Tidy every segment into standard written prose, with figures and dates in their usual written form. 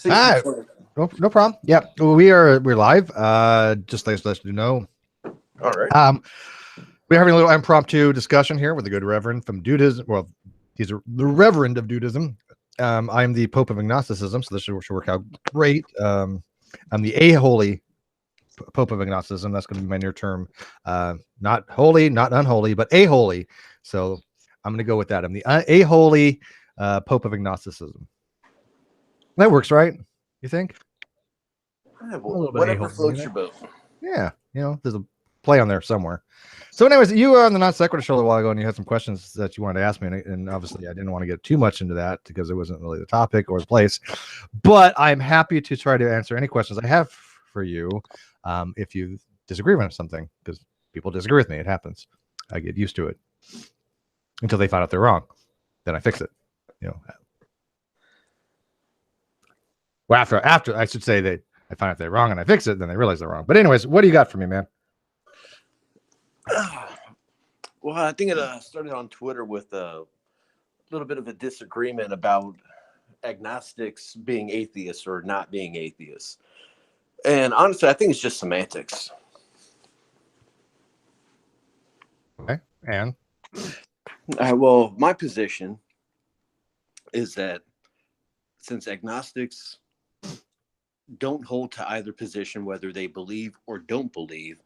Ah, no problem. Yeah, we're live. Just to let you know. All right. We're having a little impromptu discussion here with the Good Reverend from Dudism. Well, he's the Reverend of Dudism. I'm the Pope of Agnosticism, so this should work out great. I'm the a-holy Pope of Agnosticism. That's going to be my near term. Not holy, not unholy, but a-holy. So I'm going to go with that. I'm the a-holy Pope of Agnosticism. That works, right? You think? Yeah, well, whatever floats your boat. Yeah, there's a play on there somewhere. So, anyways, you were on the Non Sequitur show a while ago, and you had some questions that you wanted to ask me, and obviously, I didn't want to get too much into that because it wasn't really the topic or the place. But I'm happy to try to answer any questions I have for you if you disagree with something, because people disagree with me. It happens. I get used to it until they find out they're wrong. Then I fix it. Well, after I should say that I find out they're wrong and I fix it, then they realize they're wrong. But anyways, what do you got for me, man? Well, I think it started on Twitter with a little bit of a disagreement about agnostics being atheists or not being atheists. And honestly, I think it's just semantics. Okay. And? Well, my position is that since agnostics don't hold to either position, whether they believe or don't believe,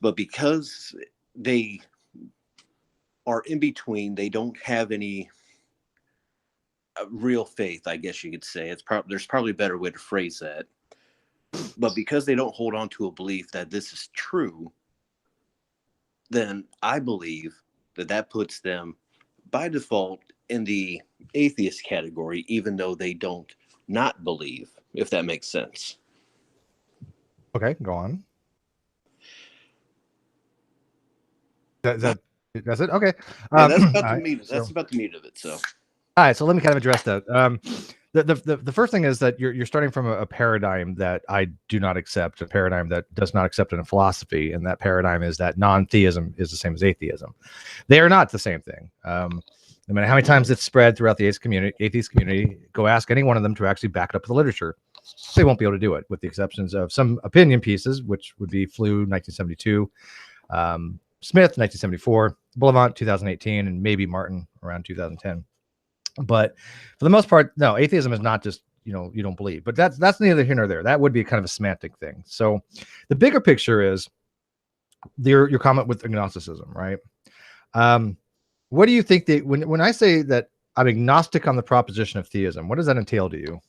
but because they are in between, they don't have any real faith, I guess you could say. There's probably a better way to phrase that. But because they don't hold on to a belief that this is true, then I believe that puts them by default in the atheist category, even though they don't not believe, if that makes sense. Okay, go on. That's it. Okay, yeah, that's about the meat. That's about the meat of it. So, all right. So let me kind of address that. The first thing is that you're starting from a paradigm that I do not accept, a paradigm that does not accept in philosophy, and that paradigm is that non-theism is the same as atheism. They are not the same thing. No matter how many times it's spread throughout the atheist community, go ask any one of them to actually back it up with the literature. They won't be able to do it, with the exceptions of some opinion pieces, which would be Flew, 1972, Smith, 1974, Boulevant, 2018, and maybe Martin around 2010. But for the most part, no, atheism is not just, you don't believe. But that's neither here nor there. That would be kind of a semantic thing. So the bigger picture is your comment with agnosticism, right? What do you think that when I say that I'm agnostic on the proposition of theism, what does that entail to you?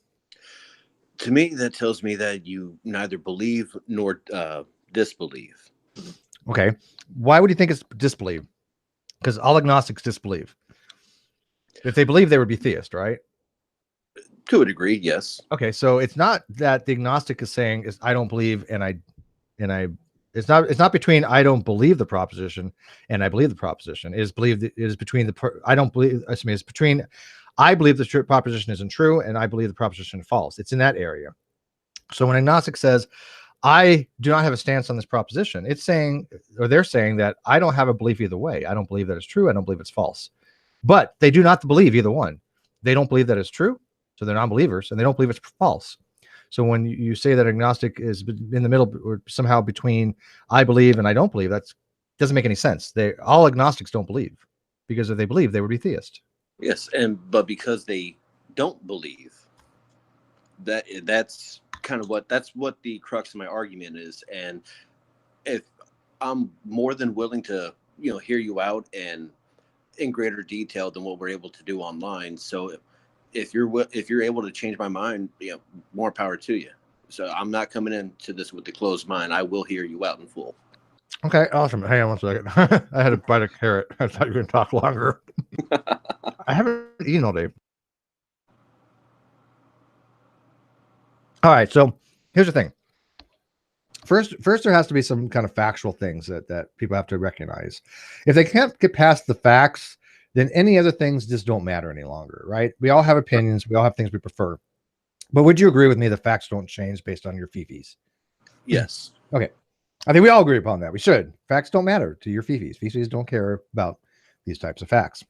To me, that tells me that you neither believe nor disbelieve. Okay. Why would you think it's disbelieve? Because all agnostics disbelieve. If they believe, they would be theist, right? To a degree, yes. Okay, so it's not that the agnostic is saying is I don't believe and I it's not between I don't believe the proposition and I believe the proposition. It is between I don't believe. It's between I believe the proposition isn't true and I believe the proposition is false. It's in that area. So when agnostic says I do not have a stance on this proposition, it's saying, or they're saying, that I don't have a belief either way. I don't believe that it's true. I don't believe it's false. But they do not believe either one. They don't believe that it's true, so they're non-believers, and they don't believe it's false. So when you say that agnostic is in the middle or somehow between I believe and I don't believe, that doesn't make any sense. All agnostics don't believe, because if they believe, they would be theist. Yes, but because they don't believe, that's kind of what the crux of my argument is. And if I'm more than willing to hear you out and in greater detail than what we're able to do online, so if you're able to change my mind, more power to you. So I'm not coming into this with a closed mind. I will hear you out in full. Okay, awesome. Hang on one second. I had to bite a carrot. I thought you were going to talk longer. I haven't eaten all day. All right, so here's the thing. First, there has to be some kind of factual things that people have to recognize. If they can't get past the facts, then any other things just don't matter any longer, right? We all have opinions. We all have things we prefer. But would you agree with me that facts don't change based on your fifis? Yes. Okay. I think we all agree upon that. We should. Facts don't matter to your fifis. Fifis don't care about these types of facts.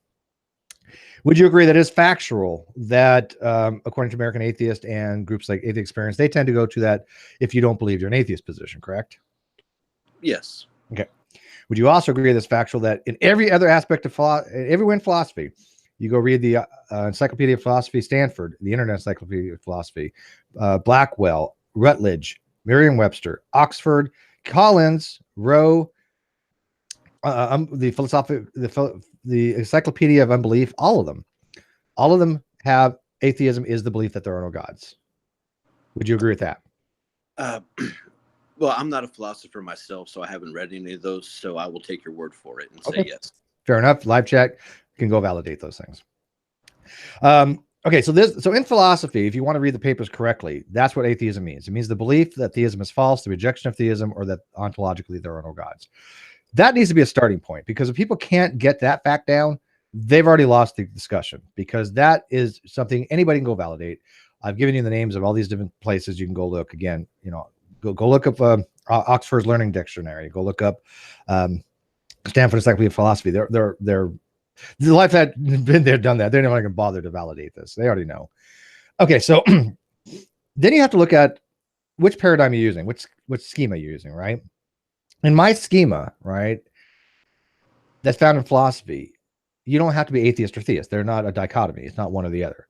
Would you agree that it's factual that, according to American Atheist and groups like Atheist Experience, they tend to go to that if you don't believe you're an atheist position, correct? Yes. Okay. Would you also agree that it's factual that in every other aspect of everywhere in philosophy, you go read the Encyclopedia of Philosophy, Stanford, the Internet Encyclopedia of Philosophy, Blackwell, Rutledge, Merriam-Webster, Oxford, Collins, Rowe, the Encyclopedia of Unbelief, all of them have atheism is the belief that there are no gods. Would you agree with that? Well, I'm not a philosopher myself, so I haven't read any of those. So I will take your word for it and Okay. say yes. Fair enough. Live chat, you can go validate those things. Okay, so in philosophy, if you want to read the papers correctly, that's what atheism means. It means the belief that theism is false, the rejection of theism, or that ontologically there are no gods. That needs to be a starting point, because if people can't get that fact down, they've already lost the discussion, because that is something anybody can go validate. I've given you the names of all these different places you can go look. Again, go look up Oxford's Learning Dictionary. Go look up Stanford Encyclopedia of Philosophy. They're the life that been there, done that. They're not going to bother to validate this. They already know. Okay, so then you have to look at which paradigm you're using, which schema you're using, right? In my schema, right, that's found in philosophy, you don't have to be atheist or theist. They're not a dichotomy. It's not one or the other.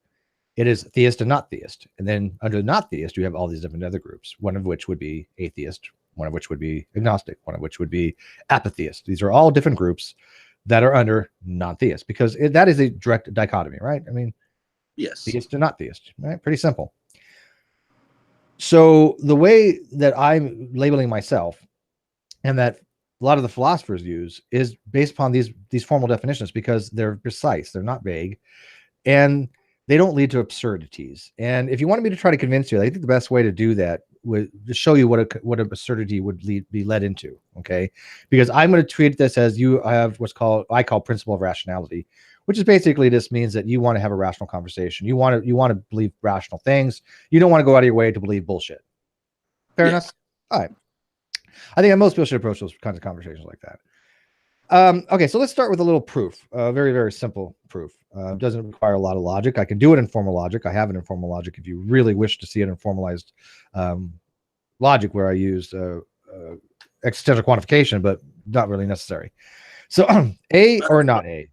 It is theist and not theist. And then under not theist, you have all these different other groups, one of which would be atheist, one of which would be agnostic, one of which would be apatheist. These are all different groups that are under non-theist, because that is a direct dichotomy, right? I mean, yes, theist and not theist, right? Pretty simple. So the way that I'm labeling myself, and that a lot of the philosophers use, is based upon these formal definitions, because they're precise, they're not vague, and they don't lead to absurdities. And if you wanted me to try to convince you, I think the best way to do that would to show you what an absurdity would be led into. Okay, because I'm going to treat this as you have I call principle of rationality, which is basically just means that you want to have a rational conversation. You want to believe rational things. You don't want to go out of your way to believe bullshit. Fair enough. All right. I think most people should approach those kinds of conversations like that. Okay, so let's start with a little proof. Very, very simple proof. Doesn't require a lot of logic. I can do it in formal logic. I have it in formal logic if you really wish to see it in formalized logic, where I use existential quantification, but not really necessary. So A or not A?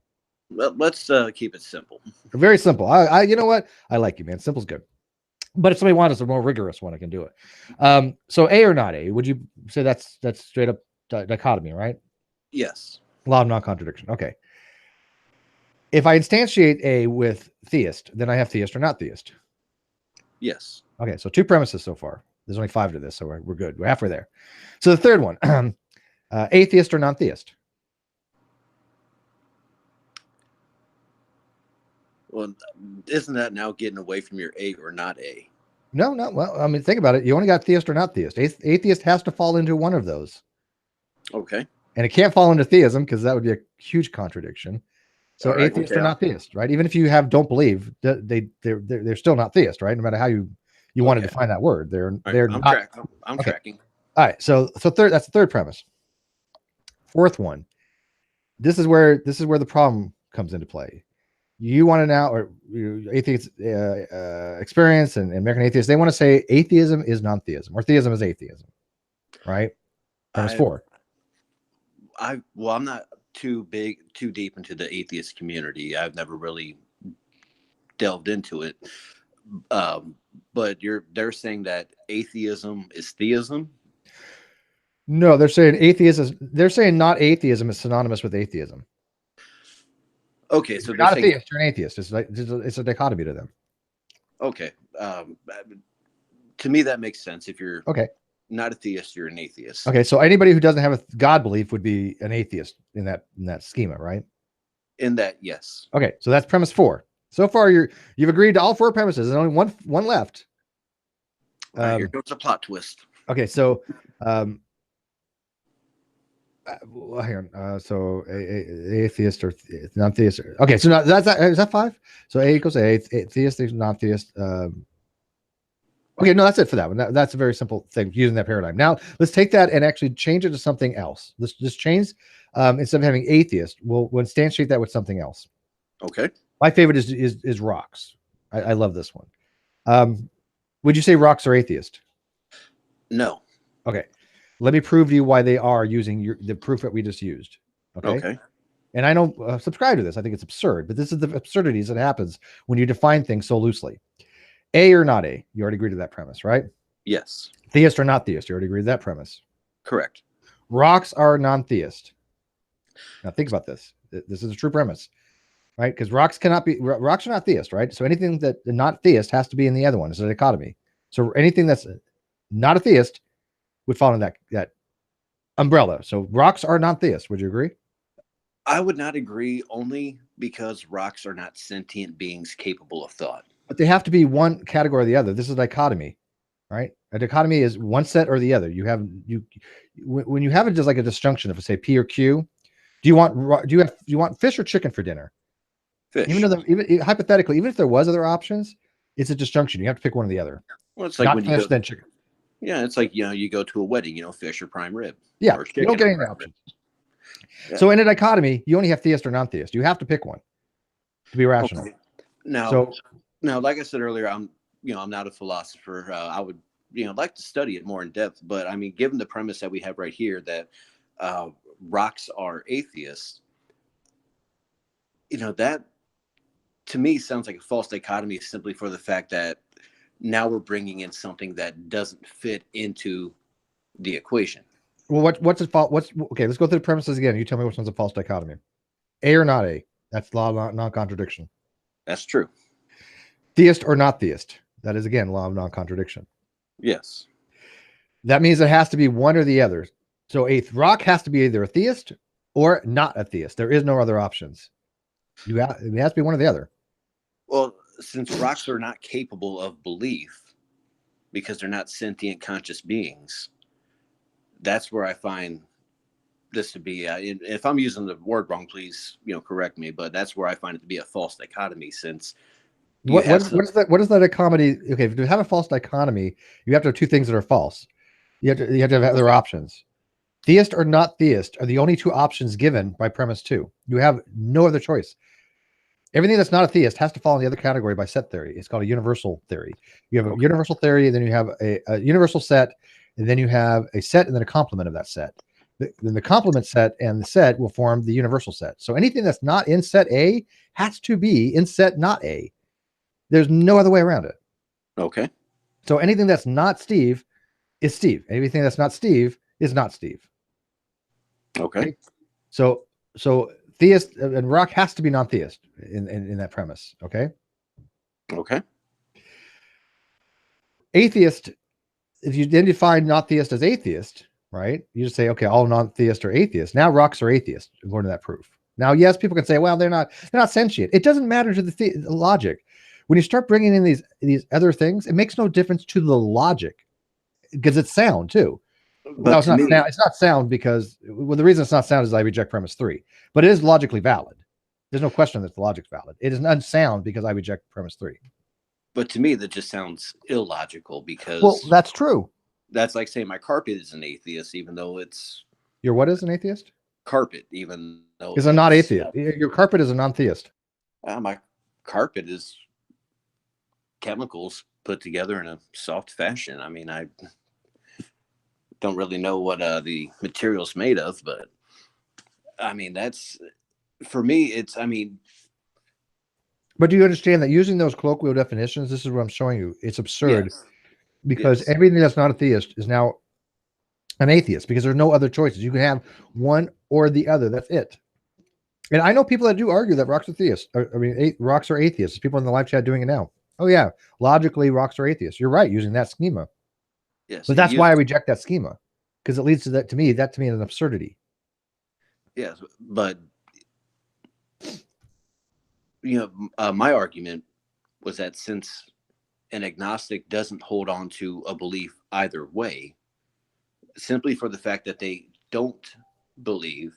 Well, let's keep it simple. Very simple. You know what? I like you, man. Simple's good. But if somebody wants a more rigorous one, I can do it. So A or not A? Would you say that's straight up dichotomy, right? Yes. Law of non-contradiction. Okay. If I instantiate A with theist, then I have theist or not theist. Yes. Okay, so 2 premises so far. There's only 5 to this, so we're good. We're halfway there. So the third one, atheist or non-theist? Well, isn't that now getting away from your A or not A? No. Well, I mean, think about it. You only got theist or not theist. Atheist has to fall into one of those. Okay. And it can't fall into theism, because that would be a huge contradiction. So right, atheist or not theist, right? Even if you don't believe, they're still not theist, right? No matter how you want to define that word, they're not. I'm tracking. All right, so third, that's the third premise. Fourth one, this is where the problem comes into play. You want to now, or atheist experience and American atheists, they want to say atheism is non-theism, or theism is atheism, right? Premise 4. I'm not too deep into the atheist community. I've never really delved into it. But they're saying that atheism is theism. No, they're saying they're saying not atheism is synonymous with atheism. Okay, so you're not a theist, you're an atheist. It's a dichotomy to them. Okay. To me, that makes sense. If you're not a theist, you're an atheist. Okay, so anybody who doesn't have a God belief would be an atheist in that schema, right? In that, yes. Okay, so that's premise 4. So far, you've agreed to all 4 premises. There's only one left. Here goes a plot twist. Okay, so hang on. So atheist or non-theist. Okay, so is that 5? So A equals A. Theist is non-theist. Okay, no, that's it for that one. That's a very simple thing using that paradigm. Now let's take that and actually change it to something else. Let's just change instead of having atheist, we'll instantiate that with something else. Okay. My favorite is rocks. I love this one. Would you say rocks are atheist? No. Okay. Let me prove to you why they are using the proof that we just used. Okay. And I don't subscribe to this. I think it's absurd, but this is the absurdities that happens when you define things so loosely. A or not A? You already agreed to that premise, right? Yes. Theist or not theist? You already agreed to that premise. Correct. Rocks are non-theist. Now think about this. This is a true premise, right? Because rocks are not theist, right? So anything that not theist has to be in the other one. It's a dichotomy. So anything that's not a theist would fall in that umbrella. So rocks are non-theist. Would you agree? I would not agree, only because rocks are not sentient beings capable of thought. But they have to be one category or the other. This is a dichotomy, right? A dichotomy is one set or the other. When you have it just like a disjunction, if I say P or Q, do you want fish or chicken for dinner? Fish. Even hypothetically, even if there was other options, it's a disjunction. You have to pick one or the other. Well, it's like not when fish, you go, then chicken. Yeah, it's like, you go to a wedding, fish or prime rib. Yeah, or you don't get any options. Yeah. So in a dichotomy, you only have theist or non-theist. You have to pick one to be rational. Okay. Now, like I said earlier, I'm not a philosopher. I would, like to study it more in depth. But I mean, given the premise that we have right here that rocks are atheists, that to me sounds like a false dichotomy simply for the fact that now we're bringing in something that doesn't fit into the equation. Well, what's it fault? Okay? Let's go through the premises again. You tell me which one's a false dichotomy. A or not A? That's law of non-contradiction. That's true. Theist or not theist? That is again law of non-contradiction. Yes. That means it has to be one or the other. So a rock has to be either a theist or not a theist. There is no other options. It has to be one or the other. Well, since rocks are not capable of belief because they're not sentient conscious beings, that's where I find this to be. If I'm using the word wrong, please, correct me. But that's where I find it to be a false dichotomy. Since what is that dichotomy? Okay, if you have a false dichotomy, you have to have two things that are false. You have to have other options. Theist or not theist are the only two options given by premise 2. You have no other choice. Everything that's not a theist has to fall in the other category by set theory. It's called a universal theory. You have a universal theory, then you have a universal set, and then you have a set and then a complement of that set. Then the complement set and the set will form the universal set. So anything that's not in set A has to be in set not A. There's no other way around it. Okay. So anything that's not Steve is Steve. Anything that's not Steve is not Steve. Okay. So theist and rock has to be non-theist in that premise. Okay. Okay. Atheist, if you then define not theist as atheist, right? You just say, okay, all non-theists are atheists. Now rocks are atheists according to that proof. Now, yes, people can say, well, they're not sentient. It doesn't matter to the logic. When you start bringing in these other things, it makes no difference to the logic because it's sound too. But it's not sound because the reason it's not sound is I reject premise 3, but it is logically valid. There's no question that the logic's valid. It is unsound because I reject premise 3. But to me, that just sounds illogical because... Well, that's true. That's like saying my carpet is an atheist, even though it's... Your what is an atheist? Carpet, even though... Is a not atheist. Your carpet is a non-theist. My carpet is chemicals put together in a soft fashion. I mean, I don't really know what the material's made of, but I mean, that's... For me, it's... I mean... But do you understand that using those colloquial definitions, this is what I'm showing you, it's absurd. Yes. Because everything that's not a theist is now an atheist because there's no other choices. You can have one or the other. That's it. And I know people that do argue that rocks are theists. Rocks are atheists. There's people in the live chat doing it now. Oh yeah, logically rocks are atheists. You're right using that schema. Yes, but that's why I reject that schema because it leads to that. To me, is an absurdity. Yes, but my argument was that since an agnostic doesn't hold on to a belief either way, simply for the fact that they don't believe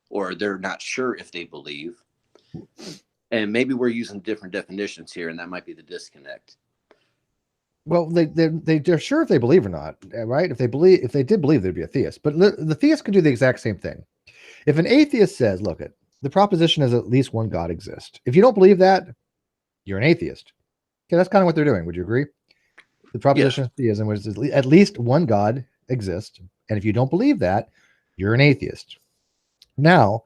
or they're not sure if they believe, and maybe we're using different definitions here, and that might be the disconnect. Well, they're sure if they believe or not, right? If they did believe, they'd be a theist. But the theist could do the exact same thing. If an atheist says, "Look, the proposition is at least one God exists. If you don't believe that, you're an atheist. Okay, that's kind of what they're doing. Would you agree? The proposition of theism was at least one God exists. And if you don't believe that, you're an atheist. Now,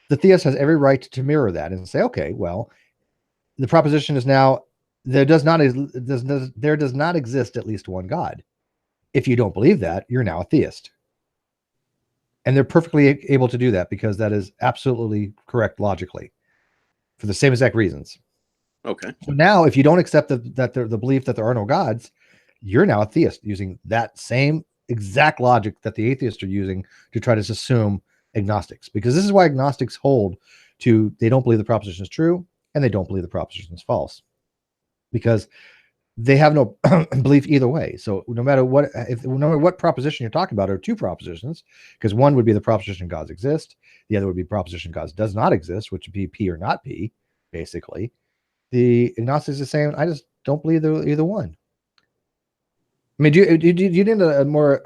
the theist has every right to mirror that and say, okay, well, the proposition is now there does not exist at least one God. If you don't believe that, you're now a theist. And they're perfectly able to do that because that is absolutely correct logically for the same exact reasons. Okay. So now, if you don't accept the belief that there are no gods, you're now a theist using that same exact logic that the atheists are using to try to assume agnostics. Because this is why agnostics hold to they don't believe the proposition is true and they don't believe the proposition is false. Because they have no belief either way. So no matter what proposition you're talking about, are two propositions, because one would be the proposition gods exist, the other would be proposition gods does not exist, which would be P or not P, basically. The agnostics is saying, I just don't believe either one. I mean, do you need a more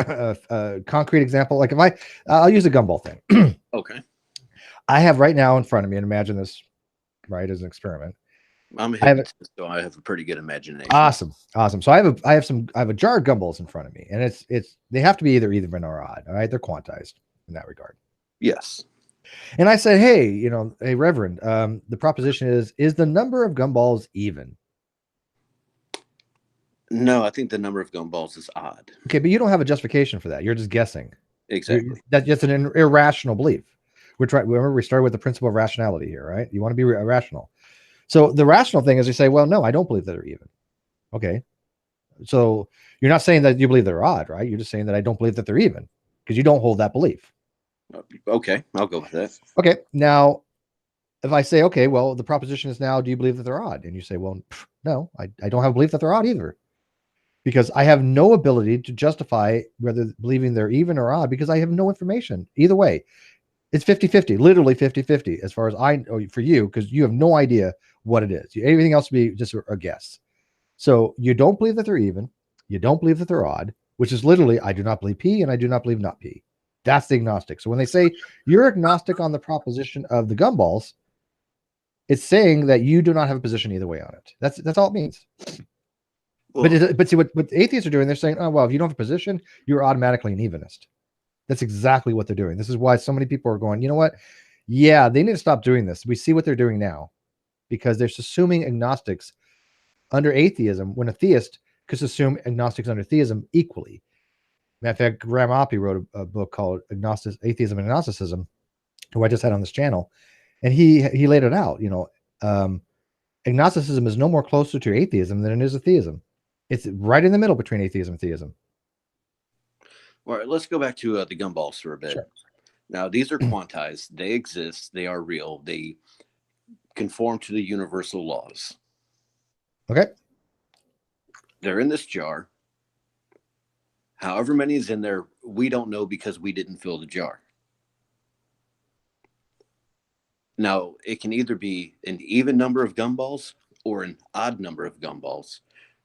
concrete example? Like if I'll use a gumball thing. Okay. I have right now in front of me, and imagine this, right, as an experiment. I'm a hypnotist, so I have a pretty good imagination. Awesome. So I have a jar of gumballs in front of me, and they have to be either even or odd. All right, they're quantized in that regard. Yes. And I said, hey, hey, Reverend, the proposition is the number of gumballs even? No, I think the number of gumballs is odd. Okay, but you don't have a justification for that. You're just guessing. Exactly. That's just an irrational belief. Remember, we started with the principle of rationality here, right? You want to be rational. So the rational thing is you say, well, no, I don't believe that they're even. Okay. So you're not saying that you believe they're odd, right? You're just saying that I don't believe that they're even because you don't hold that belief. Okay, I'll go with that. Okay. Now, if I say, okay, well, the proposition is now, do you believe that they're odd? And you say, well, no, I don't have a belief that they're odd either. Because I have no ability to justify whether believing they're even or odd because I have no information. Either way, it's 50-50, literally 50-50 as far as I know for you, because you have no idea what it is. Everything else would be just a guess. So you don't believe that they're even. You don't believe that they're odd, which is literally, I do not believe P and I do not believe not P. That's the agnostic. So when they say you're agnostic on the proposition of the gumballs, it's saying that you do not have a position either way on it. That's all it means. Well, but see what atheists are doing, they're saying, oh, well, if you don't have a position, you're automatically an evenist. That's exactly what they're doing. This is why so many people are going, you know what? Yeah, they need to stop doing this. We see what they're doing now because they're assuming agnostics under atheism when a theist could assume agnostics under theism equally. Matter of fact, Graham Oppy wrote a book called Atheism and Agnosticism, who I just had on this channel, and he laid it out. Agnosticism is no more closer to atheism than it is to theism. It's right in the middle between atheism and theism. All right, let's go back to the gumballs for a bit. Sure. Now, these are quantized. They exist. They are real. They conform to the universal laws. Okay. They're in this jar. However many is in there, we don't know because we didn't fill the jar. Now, it can either be an even number of gumballs or an odd number of gumballs.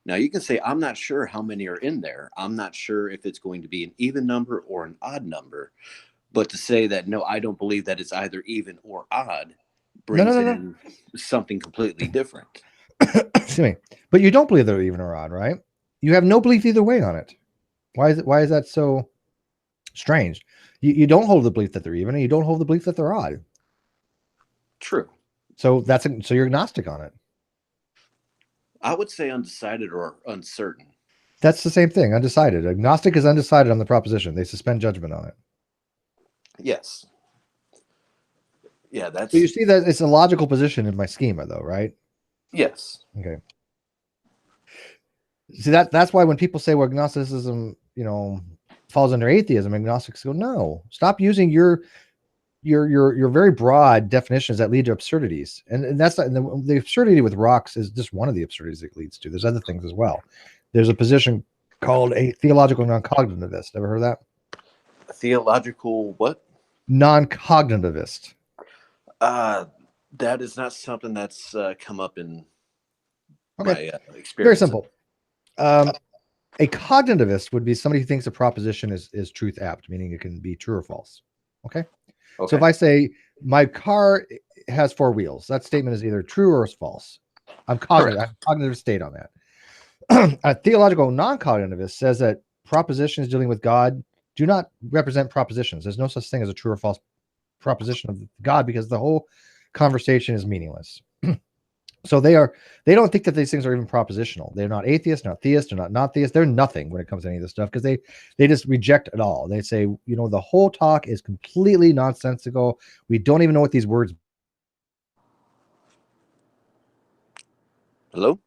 Now, you can say, I'm not sure how many are in there. I'm not sure if it's going to be an even number or an odd number. But to say that, no, I don't believe that it's either even or odd brings in something completely different. Excuse me. But you don't believe they're even or odd, right? You have no belief either way on it. Why is that so strange? You don't hold the belief that they're even, and you don't hold the belief that they're odd. True. So you're agnostic on it. I would say undecided or uncertain. That's the same thing. Undecided. Agnostic is undecided on the proposition. They suspend judgment on it. Yes. Yeah, that's. So you see that it's a logical position in my schema, though, right? Yes. Okay. See that's why when people say, well, agnosticism, falls under atheism, agnostics go, no, stop using your very broad definitions that lead to absurdities, and that's not, the absurdity with rocks is just one of the absurdities it leads to. There's other things as well. There's a position called a theological non-cognitivist. Ever heard of that? A theological what? Non-cognitivist. That is not something that's come up in my experience. Very simple. A cognitivist would be somebody who thinks a proposition is truth apt, meaning it can be true or false. Okay. So if I say my car has four wheels. That statement is either true or it's false. I'm cognitive. I have a cognitive state on that. A theological non-cognitivist says that propositions dealing with God do not represent propositions. There's no such thing as a true or false proposition of God because the whole conversation is meaningless. So they don't think that these things are even propositional. They're not atheists, not theists, they're not theists. They're nothing when it comes to any of this stuff because they just reject it all. They say, the whole talk is completely nonsensical. We don't even know what these words. Hello?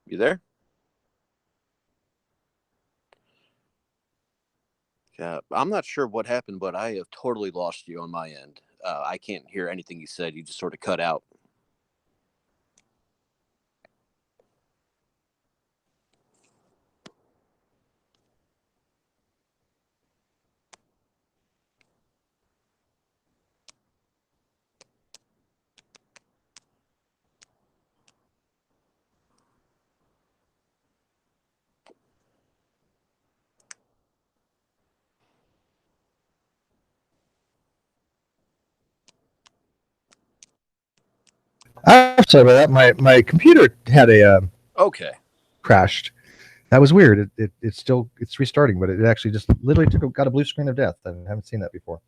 You there? Yeah, I'm not sure what happened, but I have totally lost you on my end. I can't hear anything you said. You just sort of cut out. I'm sorry about that. My computer had a Okay. crashed. That was weird. It's restarting, but it actually just literally got a blue screen of death. I haven't seen that before.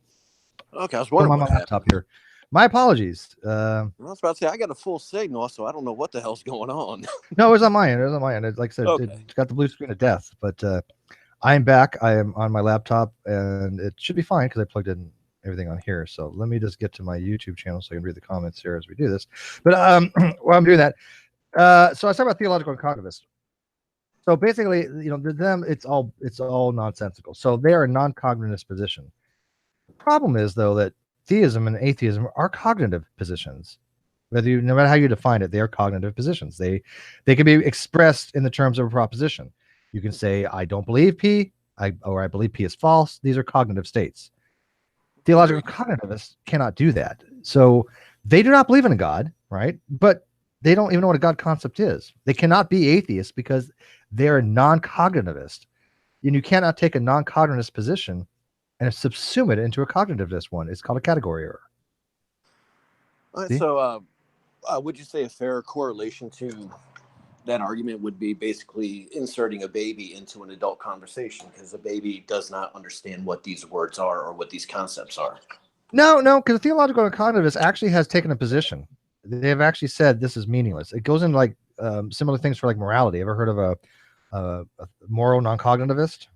Okay, I was wondering what laptop happened. Here. My apologies. I was about to say I got a full signal, so I don't know what the hell's going on. No, it was on my end. It was on my end. Like I said, Okay. it got the blue screen of death. But I'm back. I am on my laptop, and it should be fine because I plugged in everything on here. So let me just get to my YouTube channel so I can read the comments here as we do this. But while I'm doing that, so I was talking about theological cognitivists. So basically, to them, it's all nonsensical. So they are a non-cognitive position. The problem is, though, that theism and atheism are cognitive positions. No matter how you define it, they are cognitive positions. They can be expressed in the terms of a proposition. You can say, I don't believe P, or I believe P is false. These are cognitive states. Theological cognitivists cannot do that. So they do not believe in a God, right? But they don't even know what a God concept is. They cannot be atheists because they're non-cognitivist. And you cannot take a non-cognitivist position and subsume it into a cognitivist one. It's called a category error. So, would you say a fair correlation to that argument would be basically inserting a baby into an adult conversation because a baby does not understand what these words are or what these concepts are? No, because the theological cognitivist actually has taken a position. They have actually said this is meaningless. It goes into like similar things for like morality. Ever heard of a moral non-cognitivist?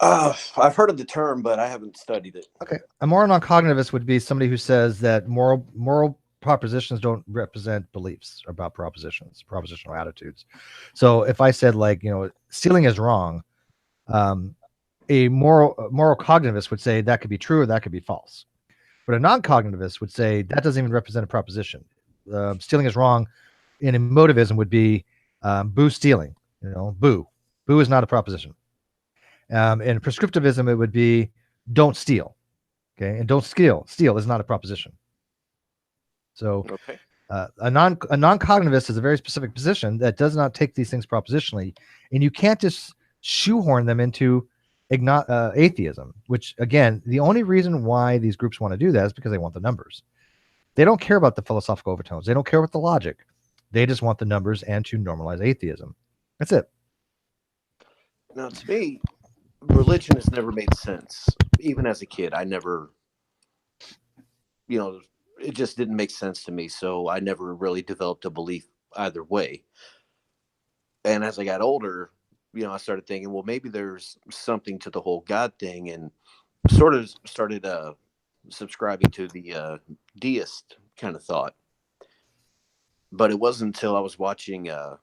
I've heard of the term, but I haven't studied it. Okay, a moral non-cognitivist would be somebody who says that moral propositions don't represent beliefs about propositional attitudes. So if I said stealing is wrong, a moral cognitivist would say that could be true or that could be false. But a non-cognitivist would say that doesn't even represent a proposition. Stealing is wrong. In emotivism would be boo stealing. Boo is not a proposition. In prescriptivism, it would be don't steal. Okay, and don't steal. Steal is not a proposition. So Okay. a non-cognitivist is a very specific position that does not take these things propositionally, and you can't just shoehorn them into atheism, which again, the only reason why these groups want to do that is because they want the numbers. They don't care about the philosophical overtones. They don't care about the logic. They just want the numbers and to normalize atheism. That's it. Now, to me, religion has never made sense. Even as a kid, I never, it just didn't make sense to me. So I never really developed a belief either way. And as I got older, I started thinking, well, maybe there's something to the whole God thing, and sort of started subscribing to the deist kind of thought. But it wasn't until I was watching R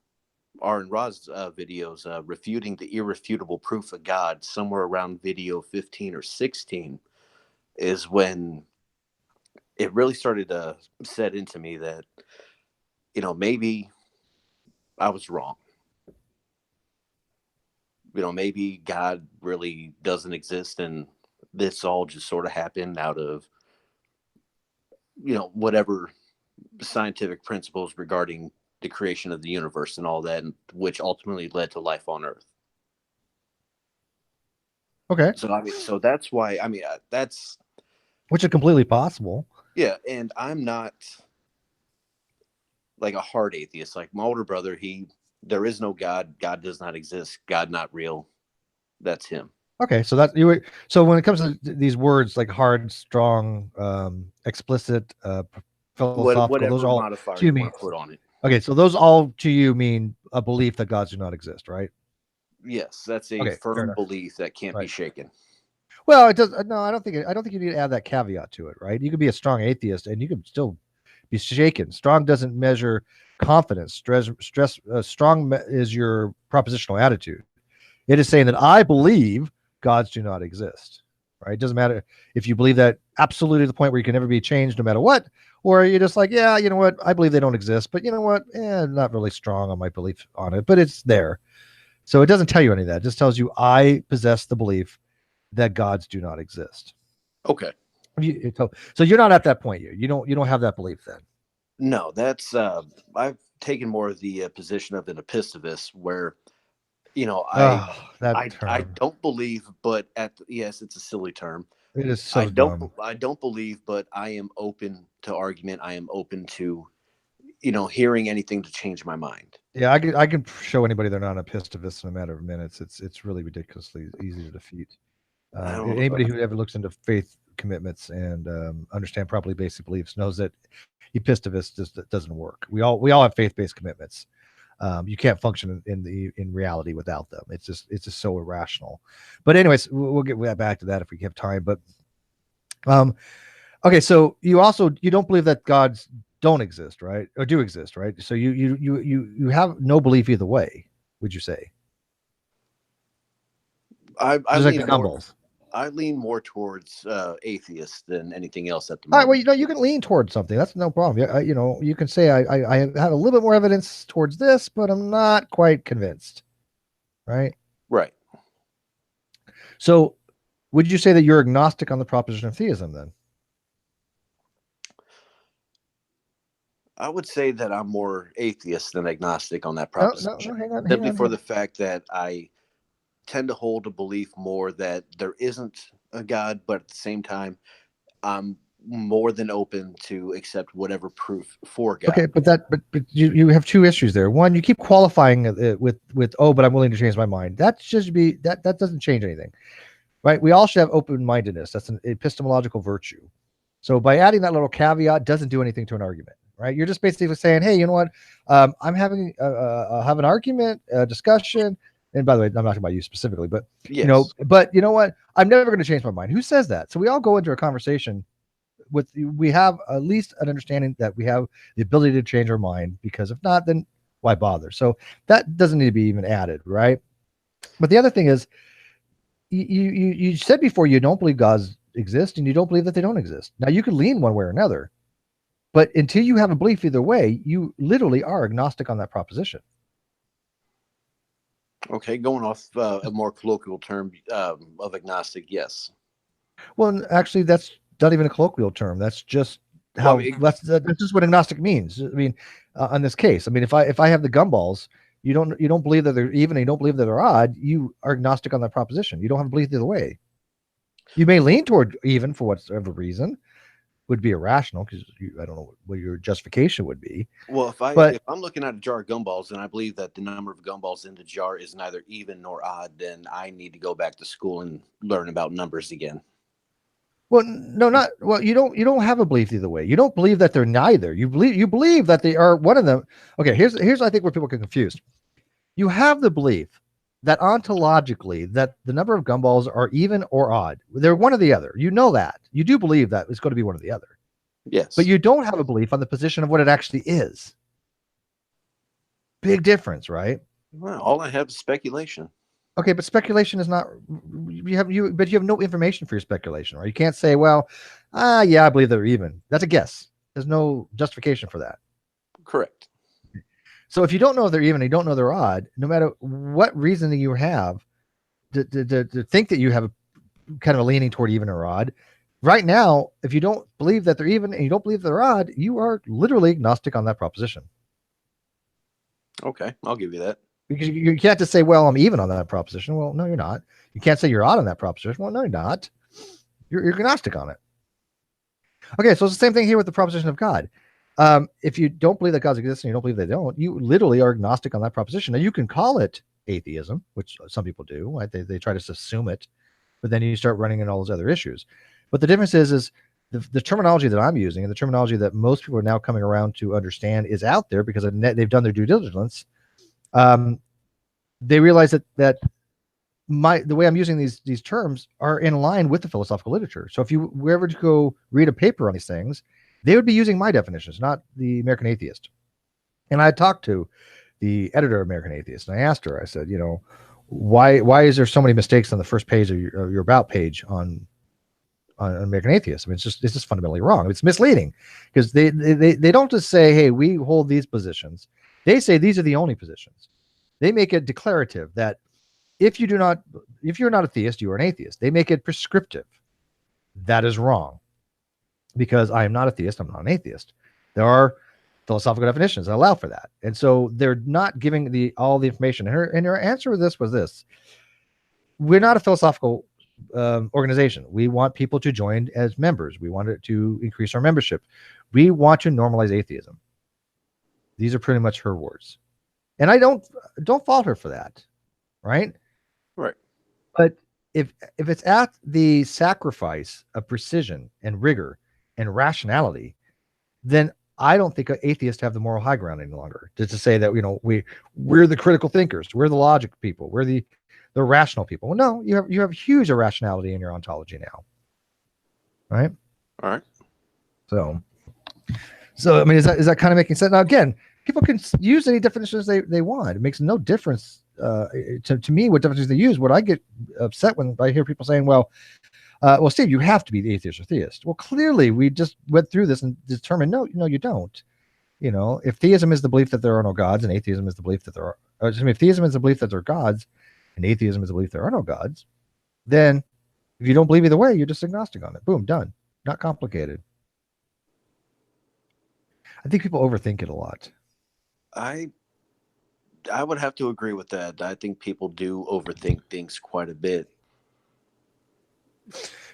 and Ra's videos refuting the irrefutable proof of God, somewhere around video 15 or 16, is when it really started to set into me that, maybe I was wrong. Maybe God really doesn't exist and this all just sort of happened out of, whatever scientific principles regarding the creation of the universe and all that, which ultimately led to life on Earth. Okay. So I mean, so that's why I mean that's Which is completely possible. yeah, and I'm not like a hard atheist. Like my older brother, there is no God. God does not exist. God not real. That's him. Okay, so that you were so when it comes to these words like hard, strong, explicit, philosophical, those Whatever all modifier to you you mean want to put on it. okay. So those all to you mean a belief that gods do not exist, right? Yes, that's a Okay, fair firm enough. belief that can't be Right. shaken. Well, it does. No, I don't think you need to add that caveat to it, right? You could be a strong atheist and you could still be shaken. Strong doesn't measure confidence. Strong is your propositional attitude. It is saying that I believe gods do not exist, right? It doesn't matter if you believe that absolutely to the point where you can never be changed no matter what, or you're just like, yeah, you know what? I believe they don't exist, but you know what? Not really strong on my belief on it, but it's there. So it doesn't tell you any of that. It just tells you I possess the belief that gods do not exist. Okay. So you're not at that point yet. You don't have that belief then. No, that's I've taken more of the position of an epistivist, where Oh, that I term. don't believe, but yes, it's a silly term. It is so dumb. I don't believe, but I am open to argument. I am open to hearing anything to change my mind. Yeah, I can show anybody they're not a pistivist in a matter of minutes. It's really ridiculously easy to defeat. I don't. Anybody who ever looks into faith commitments and understand properly basic beliefs knows that epistivist just doesn't work. We all have faith based commitments. You can't function in reality without them. It's just so irrational. But anyways, we'll get back to that if we have time. But um, okay, so you don't believe that gods don't exist, right? Or do exist, right? So you have no belief either way, would you say? I Just like the lean more. gumballs. I lean more towards atheist than anything else at the All right, well, moment. you can lean towards something. That's no problem. You can say I have a little bit more evidence towards this, but I'm not quite convinced, right? Right. So, would you say that you're agnostic on the proposition of theism then? I would say that I'm more atheist than agnostic on that No, no, proposition, no. Hang on, hang simply on. for the fact that I tend to hold a belief more that there isn't a God, but at the same time, I'm more than open to accept whatever proof for Okay, God. but you have two issues there. One, you keep qualifying it with oh, but I'm willing to change my mind. That doesn't change anything, right? We all should have open mindedness. That's an epistemological virtue. So by adding that little caveat doesn't do anything to an argument, right? You're just basically saying, hey, you know what? I'm having have an argument, a discussion. And by the way, I'm not talking about you specifically, but Yes. but you know what? I'm never going to change my mind. Who says that? So we all go into a conversation we have at least an understanding that we have the ability to change our mind, because if not, then why bother? So that doesn't need to be even added, right? But the other thing is, you said before you don't believe gods exist and you don't believe that they don't exist. Now you can lean one way or another, but until you have a belief either way, you literally are agnostic on that proposition. Okay. Going off a more colloquial term of agnostic, yes. Well, actually, that's not even a colloquial term. That's just Well, I how mean, that's just what agnostic means. I mean, in this case, I mean, if I have the gumballs, you don't believe that they're even, and you don't believe that they're odd. You are agnostic on that proposition. You don't have a belief either way. You may lean toward even for whatever reason, would be irrational because I don't know what your justification would be. well, But if I'm looking at a jar of gumballs and I believe that the number of gumballs in the jar is neither even nor odd, then I need to go back to school and learn about numbers again. well, no, not well. You don't have a belief either way. You don't believe that they're neither. You believe that they are one of them. Okay, here's I think where people get confused. You have the belief that ontologically that the number of gumballs are even or odd. They're one or the other. You know that. You do believe that it's going to be one or the other. But Yes. you don't have a belief on the position of what it actually is. Big difference, right? Well, all I have is speculation. Okay, but speculation is not but you have no information for your speculation, right? You can't say, well, yeah, I believe they're even. That's a guess. There's no justification for that. Correct. So if you don't know they're even, you don't know they're odd, no matter what reasoning you have to think that you have a kind of a leaning toward even or odd, right now, if you don't believe that they're even and you don't believe they're odd, you are literally agnostic on that proposition. Okay, I'll give you that. Because you can't just say, well, I'm even on that proposition. Well, no, you're not. You can't say you're odd on that proposition. Well, no, you're not. You're agnostic on it. Okay, so it's the same thing here with the proposition of God. If you don't believe that God's exists and you don't believe they don't, you literally are agnostic on that proposition. Now, you can call it atheism, which some people do. Right? They try to assume it, but then you start running into all those other issues. But the difference is the terminology that I'm using and the terminology that most people are now coming around to understand is out there because they've done their due diligence. They realize that the way I'm using these terms are in line with the philosophical literature. So if you were ever to go read a paper on these things, they would be using my definitions, not the American Atheist. And I talked to the editor of American Atheist, and I asked her, I said, why is there so many mistakes on the first page of your about page on American Atheist? I mean, it's just fundamentally wrong. It's misleading because they don't just say, hey, we hold these positions. They say these are the only positions. They make it declarative that if you're not a theist, you are an atheist. They make it prescriptive. That is wrong because I am not a theist. I'm not an atheist. There are philosophical definitions that allow for that. And so they're not giving all the information. And her answer to this was this: we're not a philosophical organization. We want people to join as members. We want it to increase our membership. We want to normalize atheism. These are pretty much her words. And I don't fault her for that. Right. But if it's at the sacrifice of precision and rigor and rationality, then I don't think atheists have the moral high ground any longer. Just to say that we're the critical thinkers, we're the logic people, we're the rational people. Well, no, you have huge irrationality in your ontology now, right? All right. So I mean, is that kind of making sense? Now, again, people can use any definitions they want. It makes no difference. To me, what definitions they use. What I get upset when I hear people saying, well, Steve, you have to be the atheist or theist. Well, clearly we just went through this and determined, no, you don't. If theism is the belief that there are no gods and atheism is the belief that there are, if theism is the belief that there are gods and atheism is the belief there are no gods, then if you don't believe either way, you're just agnostic on it. Boom, done. Not complicated. I think people overthink it a lot. I would have to agree with that. I think people do overthink things quite a bit.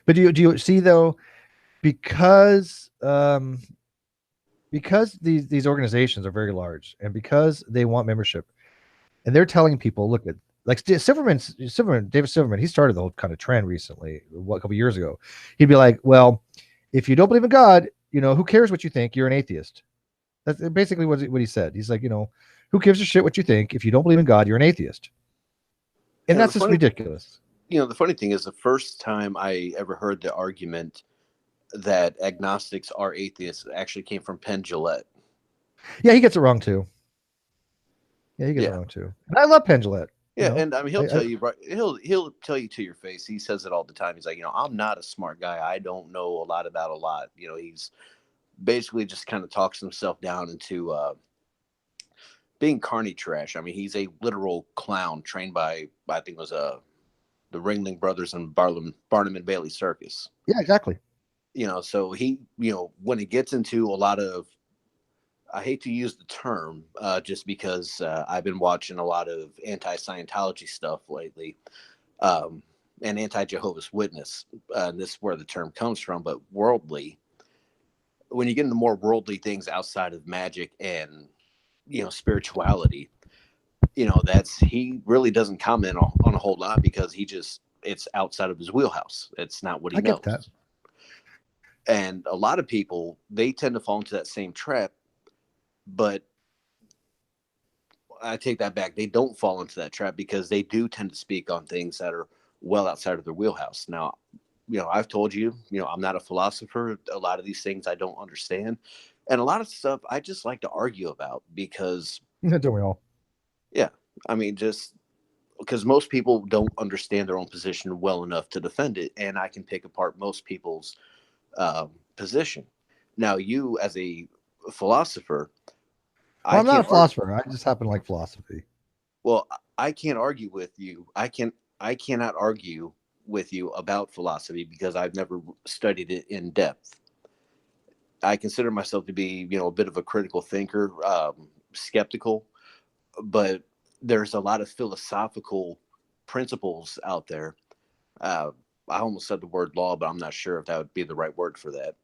But do you see though, because these organizations are very large and because they want membership, and they're telling people, look at like David Silverman, he started the whole kind of trend recently, a couple years ago. He'd be like, well, if you don't believe in God, who cares what you think? You're an atheist. That's basically what he said. He's like, who gives a shit what you think? If you don't believe in God, you're an atheist. And that's just ridiculous. The funny thing is the first time I ever heard the argument that agnostics are atheists actually came from Penn Jillette. Yeah, he gets it wrong too. And I love Penn Jillette. Yeah, and I mean he'll tell you, right? He'll tell you to your face. He says it all the time. He's like, I'm not a smart guy. I don't know a lot about a lot. He's basically just kind of talks himself down into being carny trash. I mean, he's a literal clown trained by, I think it was the Ringling Brothers and Barnum and Bailey Circus. Yeah, exactly. So he, when it gets into a lot of, I hate to use the term just because I've been watching a lot of anti-Scientology stuff lately and anti-Jehovah's Witness. This is where the term comes from, but worldly. When you get into more worldly things outside of magic and spirituality, he really doesn't comment on a whole lot because it's outside of his wheelhouse. It's not what he knows. Get that. And a lot of people, they tend to fall into that same trap, but I take that back. They don't fall into that trap because they do tend to speak on things that are well outside of their wheelhouse. Now, I've told you, I'm not a philosopher. A lot of these things I don't understand. And a lot of stuff I just like to argue about because... Don't we all? Yeah. I mean, just because most people don't understand their own position well enough to defend it. And I can pick apart most people's position. Now, you as a philosopher... I'm not a philosopher. I just happen to like philosophy. Well, I can't argue with you. I cannot argue with you about philosophy because I've never studied it in depth. I consider myself to be, a bit of a critical thinker, skeptical, but there's a lot of philosophical principles out there. I almost said the word law, but I'm not sure if that would be the right word for that.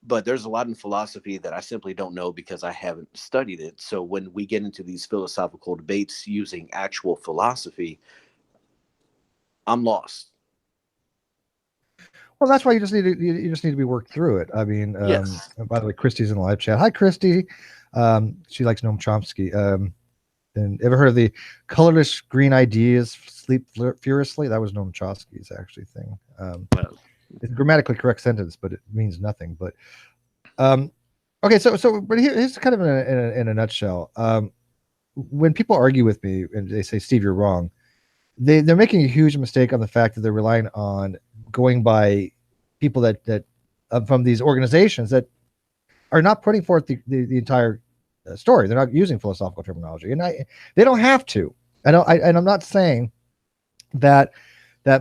But there's a lot in philosophy that I simply don't know because I haven't studied it. So when we get into these philosophical debates using actual philosophy, I'm lost. Well, that's why you just need to you just need to be worked through it. I mean, Yes. by the way, Christy's in the live chat. Hi, Christy. She likes Noam Chomsky. And ever heard of the colorless green ideas sleep furiously? That was Noam Chomsky's actually thing. Well, It's a grammatically correct sentence, but it means nothing. But okay, but here's kind of in a nutshell. When people argue with me and they say, Steve, you're wrong, they're making a huge mistake on the fact that they're relying on going by people that from these organizations that are not putting forth the entire story. They're not using philosophical terminology, and they don't have to. And I'm not saying that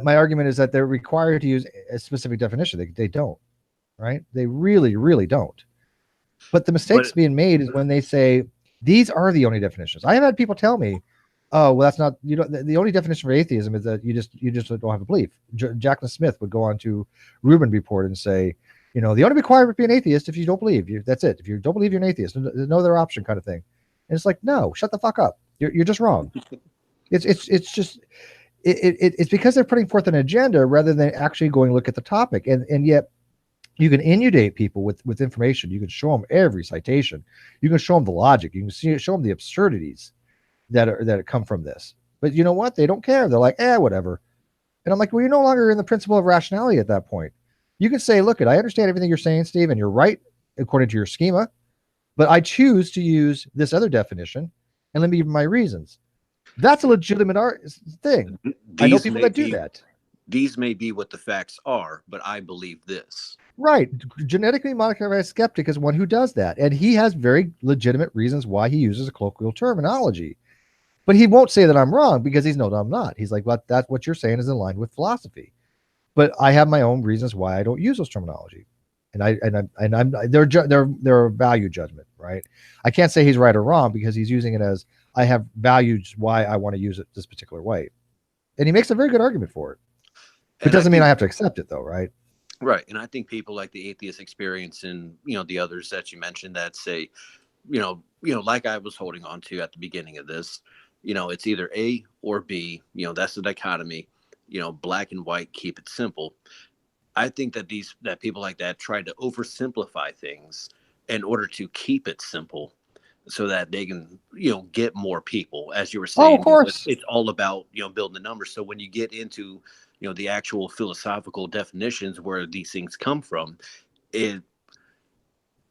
my argument is that they're required to use a specific definition. They don't, right? They really don't. But the mistakes being made is when they say these are the only definitions. I have had people tell me, "Oh, well, that's not the only definition for atheism is that you just don't have a belief." Jacqueline Smith would go on to Rubin Report and say, the only requirement to be an atheist if you don't believe, that's it. If you don't believe, you're an atheist. There's no other option, kind of thing. And it's like, no, shut the fuck up. You're just wrong. It's because they're putting forth an agenda rather than actually going look at the topic. And yet you can inundate people with information. You can show them every citation. You can show them the logic. You can show them the absurdities that come from this. But you know what? They don't care. They're like, whatever. And I'm like, well, you're no longer in the principle of rationality at that point. You can say, look, I understand everything you're saying, Steve, and you're right according to your schema, but I choose to use this other definition, and let me give my reasons. That's a legitimate thing. I know people that do that. These may be what the facts are, but I believe this. Right. Genetically modified skeptic is one who does that, and he has very legitimate reasons why he uses a colloquial terminology. But he won't say that I'm wrong because he's I'm not. He's like, but that's what you're saying is in line with philosophy. But I have my own reasons why I don't use those terminology, and they're value judgment, right? I can't say he's right or wrong because he's using it as I have values why I want to use it this particular way, and he makes a very good argument for it. It doesn't mean I have to accept it, though, right? Right, and I think people like the Atheist Experience and the others that you mentioned that say, like I was holding on to at the beginning of this, it's either A or B. That's the dichotomy. Black and white, keep it simple. I think that people like that try to oversimplify things in order to keep it simple so that they can, get more people. As you were saying, of course. It's all about, building the numbers. So when you get into, the actual philosophical definitions where these things come from, it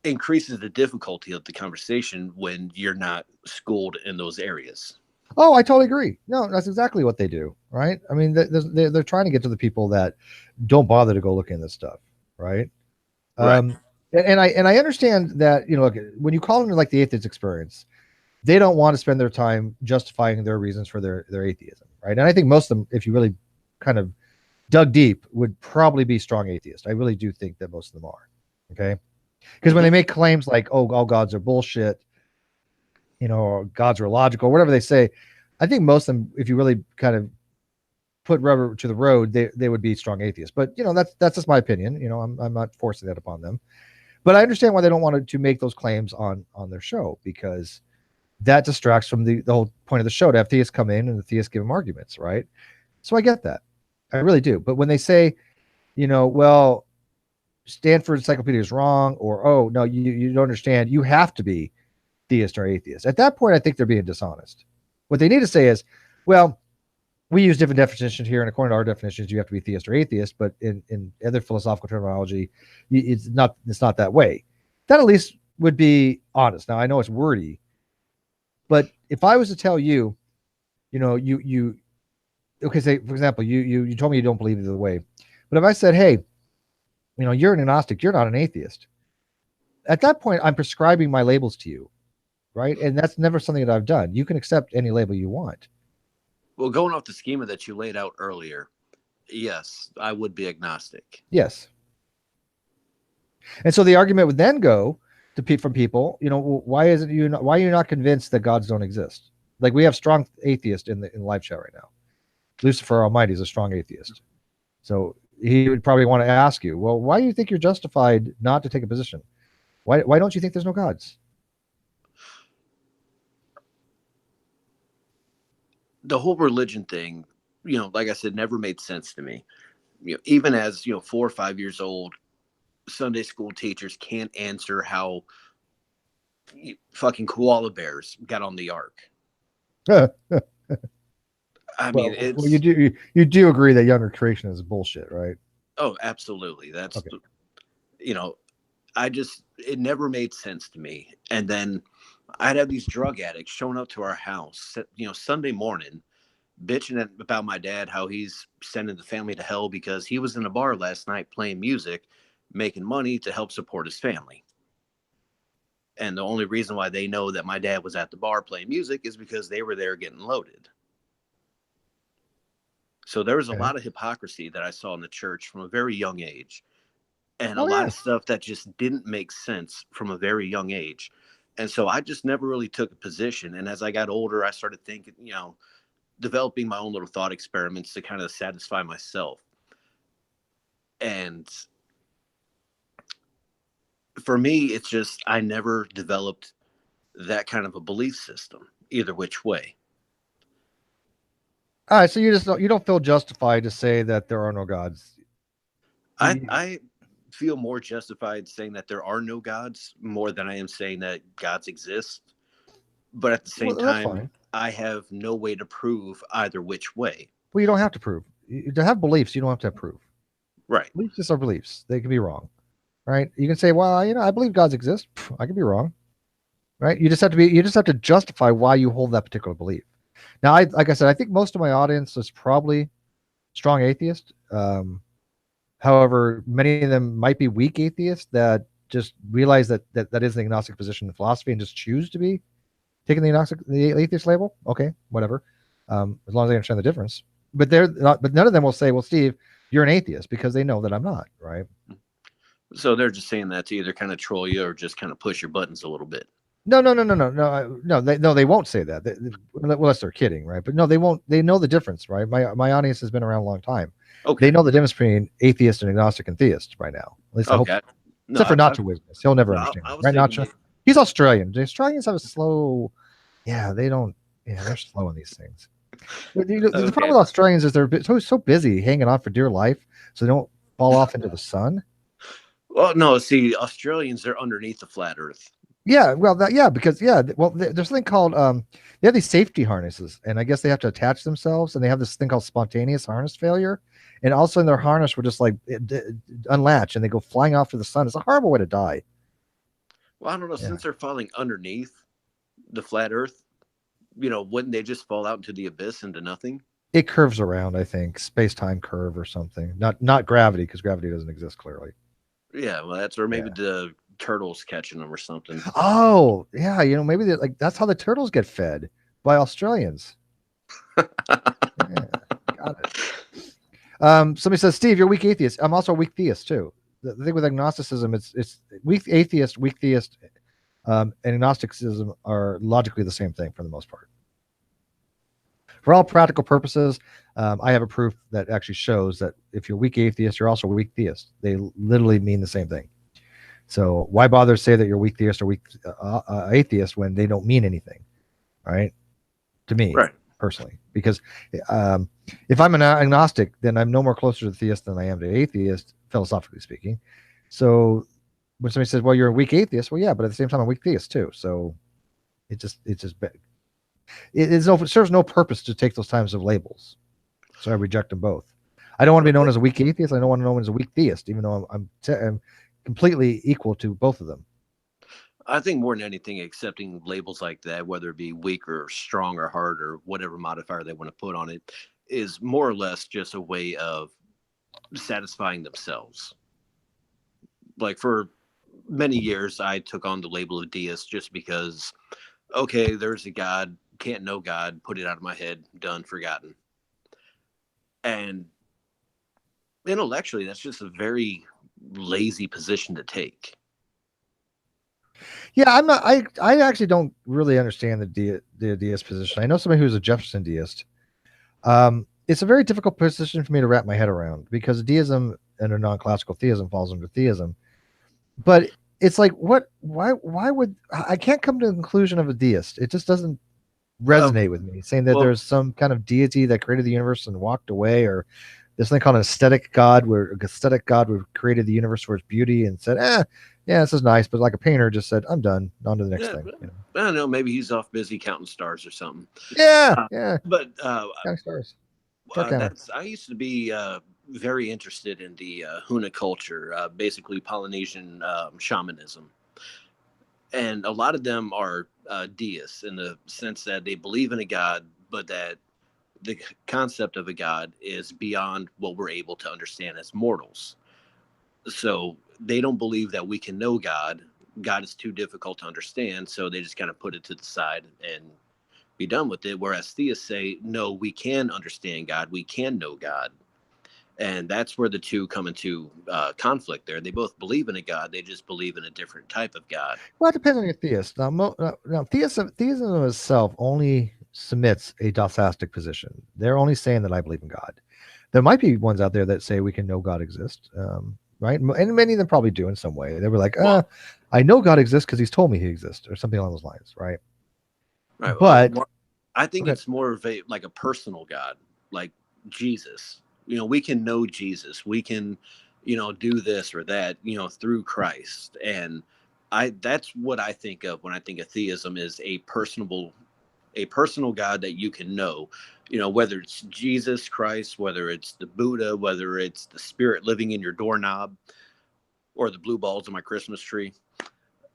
increases the difficulty of the conversation when you're not schooled in those areas. Oh, I totally agree. No, that's exactly what they do, right? I mean, they're trying to get to the people that don't bother to go look in this stuff, right? Right. And I understand that look, when you call them like the Atheist Experience, they don't want to spend their time justifying their reasons for their atheism, right? And I think most of them, if you really kind of dug deep, would probably be strong atheists. I really do think that most of them are, okay? Because when they make claims like, "Oh, all gods are bullshit," or gods are illogical, whatever they say, I think most of them, if you really kind of put rubber to the road, they would be strong atheists. But that's just my opinion. I'm not forcing that upon them. But I understand why they don't want to make those claims on their show, because that distracts from the whole point of the show to have theists come in and the theists give them arguments, right? So I get that. I really do. But when they say, well, Stanford Encyclopedia is wrong, or, oh, no, you don't understand, you have to be theist or atheist. At that point, I think they're being dishonest. What they need to say is, well, we use different definitions here, and according to our definitions, you have to be theist or atheist, but in other philosophical terminology, it's not that way. That at least would be honest. Now, I know it's wordy, but if I was to tell you, okay, say, for example, you told me you don't believe either way, but if I said, hey, you're an agnostic, you're not an atheist, at that point, I'm prescribing my labels to you, right? And that's never something that I've done. You can accept any label you want. Well, going off the schema that you laid out earlier, yes, I would be agnostic. Yes. And so the argument would then go from people, why are you not convinced that gods don't exist? Like we have strong atheist in the live chat right now. Lucifer Almighty is a strong atheist. So he would probably want to ask you, well, why do you think you're justified not to take a position? Why don't you think there's no gods? The whole religion thing, like I said, never made sense to me. Even as 4 or 5 years old, Sunday school teachers can't answer how fucking koala bears got on the ark. I mean, well, you do agree that younger creation is bullshit, right? Oh, absolutely. That's okay. It never made sense to me. And then I'd have these drug addicts showing up to our house, Sunday morning, bitching about my dad, how he's sending the family to hell because he was in a bar last night playing music, making money to help support his family. And the only reason why they know that my dad was at the bar playing music is because they were there getting loaded. So there was a lot of hypocrisy that I saw in the church from a very young age, and a lot of stuff that just didn't make sense from a very young age. And so I just never really took a position. And as I got older, I started thinking, developing my own little thought experiments to kind of satisfy myself. And for me, it's just, I never developed that kind of a belief system either which way. All right, so you don't feel justified to say that there are no gods. I feel more justified saying that there are no gods more than I am saying that gods exist. But at the same time, I have no way to prove either which way. Well, you don't have to prove. To have beliefs, you don't have to prove. Right. Beliefs just are beliefs. They can be wrong. Right? You can say, well, I believe gods exist. I can be wrong. Right? You just have to justify why you hold that particular belief. Now, like I said, I think most of my audience is probably strong atheist. However, many of them might be weak atheists that just realize that is the agnostic position in philosophy and just choose to be taking the atheist label. Okay, whatever. As long as they understand the difference. But none of them will say, well, Steve, you're an atheist, because they know that I'm not, right? So they're just saying that to either kind of troll you or just kind of push your buttons a little bit. No. They won't say that. Unless they're kidding, right? But no, they won't. They know the difference, right? My audience has been around a long time. Okay. They know the difference between atheist and agnostic and theist by now. At least I hope. Except for Nacho Witness, he'll never understand. Right, Nacho? He's Australian. The Australians have a slow. Yeah, they don't. Yeah, they're slow in these things. The problem with Australians is they're so busy hanging on for dear life, so they don't fall off into the sun. Well, no. See, Australians, they're underneath the flat Earth. Yeah, well, because there's something called they have these safety harnesses, and I guess they have to attach themselves, and they have this thing called spontaneous harness failure, and all of a sudden their harness will just like unlatch, and they go flying off to the sun. It's a horrible way to die. Well, I don't know. Since they're falling underneath the flat Earth, wouldn't they just fall out into the abyss into nothing? It curves around, I think, space-time curve or something. Not gravity, because gravity doesn't exist clearly. Yeah, well, that's where maybe the turtles catching them or something. Oh, yeah, maybe that's how the turtles get fed, by Australians. Yeah, got it. Somebody says, Steve, you're a weak atheist. I'm also a weak theist too. The thing with agnosticism, it's weak atheist, and agnosticism are logically the same thing for the most part. For all practical purposes, I have a proof that actually shows that if you're a weak atheist, you're also a weak theist. They literally mean the same thing. So why bother to say that you're a weak theist or weak atheist when they don't mean anything, right? To me, personally, because if I'm an agnostic, then I'm no more closer to the theist than I am to atheist, philosophically speaking. So when somebody says, "Well, you're a weak atheist," well, yeah, but at the same time, I'm a weak theist too. So it serves no purpose to take those types of labels. So I reject them both. I don't want to be known as a weak atheist. I don't want to be known as a weak theist, even though I'm completely equal to both of them. I think more than anything, accepting labels like that, whether it be weak or strong or hard or whatever modifier they want to put on it, is more or less just a way of satisfying themselves. Like for many years, I took on the label of deist just because, okay, there's a God, can't know God, put it out of my head, done, forgotten. And intellectually, that's just a very lazy position to take. Yeah, I'm not. I actually don't really understand the deist position. I know somebody who's a Jefferson deist. It's a very difficult position for me to wrap my head around because deism and a non-classical theism falls under theism. But it's like, what? Why would I can't come to the conclusion of a deist? It just doesn't Uh, resonate with me. Saying that well, there's some kind of deity that created the universe and walked away, or there's something called an aesthetic god, where an aesthetic god who created the universe for its beauty and said, yeah, this is nice, but like a painter just said, I'm done, on to the next yeah, thing. You know? I don't know. Maybe he's off busy counting stars or something. Yeah, Uh, yeah, but counting stars, star counter. I used to be very interested in the Huna culture, basically Polynesian shamanism, and a lot of them are deists in the sense that they believe in a god, but that the concept of a god is beyond what we're able to understand as mortals. So they don't believe that we can know God. God is too difficult to understand, so they just kind of put it to the side and be done with it. Whereas theists say, no, we can understand God, we can know God, and that's where the two come into conflict. There, they both believe in a God, they just believe in a different type of God. Well, it depends on your theist. Now theism itself only submits a doxastic position. They're only saying that I believe in God. There might be ones out there that say we can know God exists, right? And many of them probably do in some way. They were like, Well, I know God exists because He's told me He exists, or something along those lines, right? right. But I think okay, it's more of a like a personal God, like Jesus. We can know Jesus. We can, do this or that, through Christ. And that's what I think of when I think of theism is a personal God that you can know. Whether it's Jesus Christ, whether it's the Buddha, whether it's the spirit living in your doorknob or the blue balls in my Christmas tree.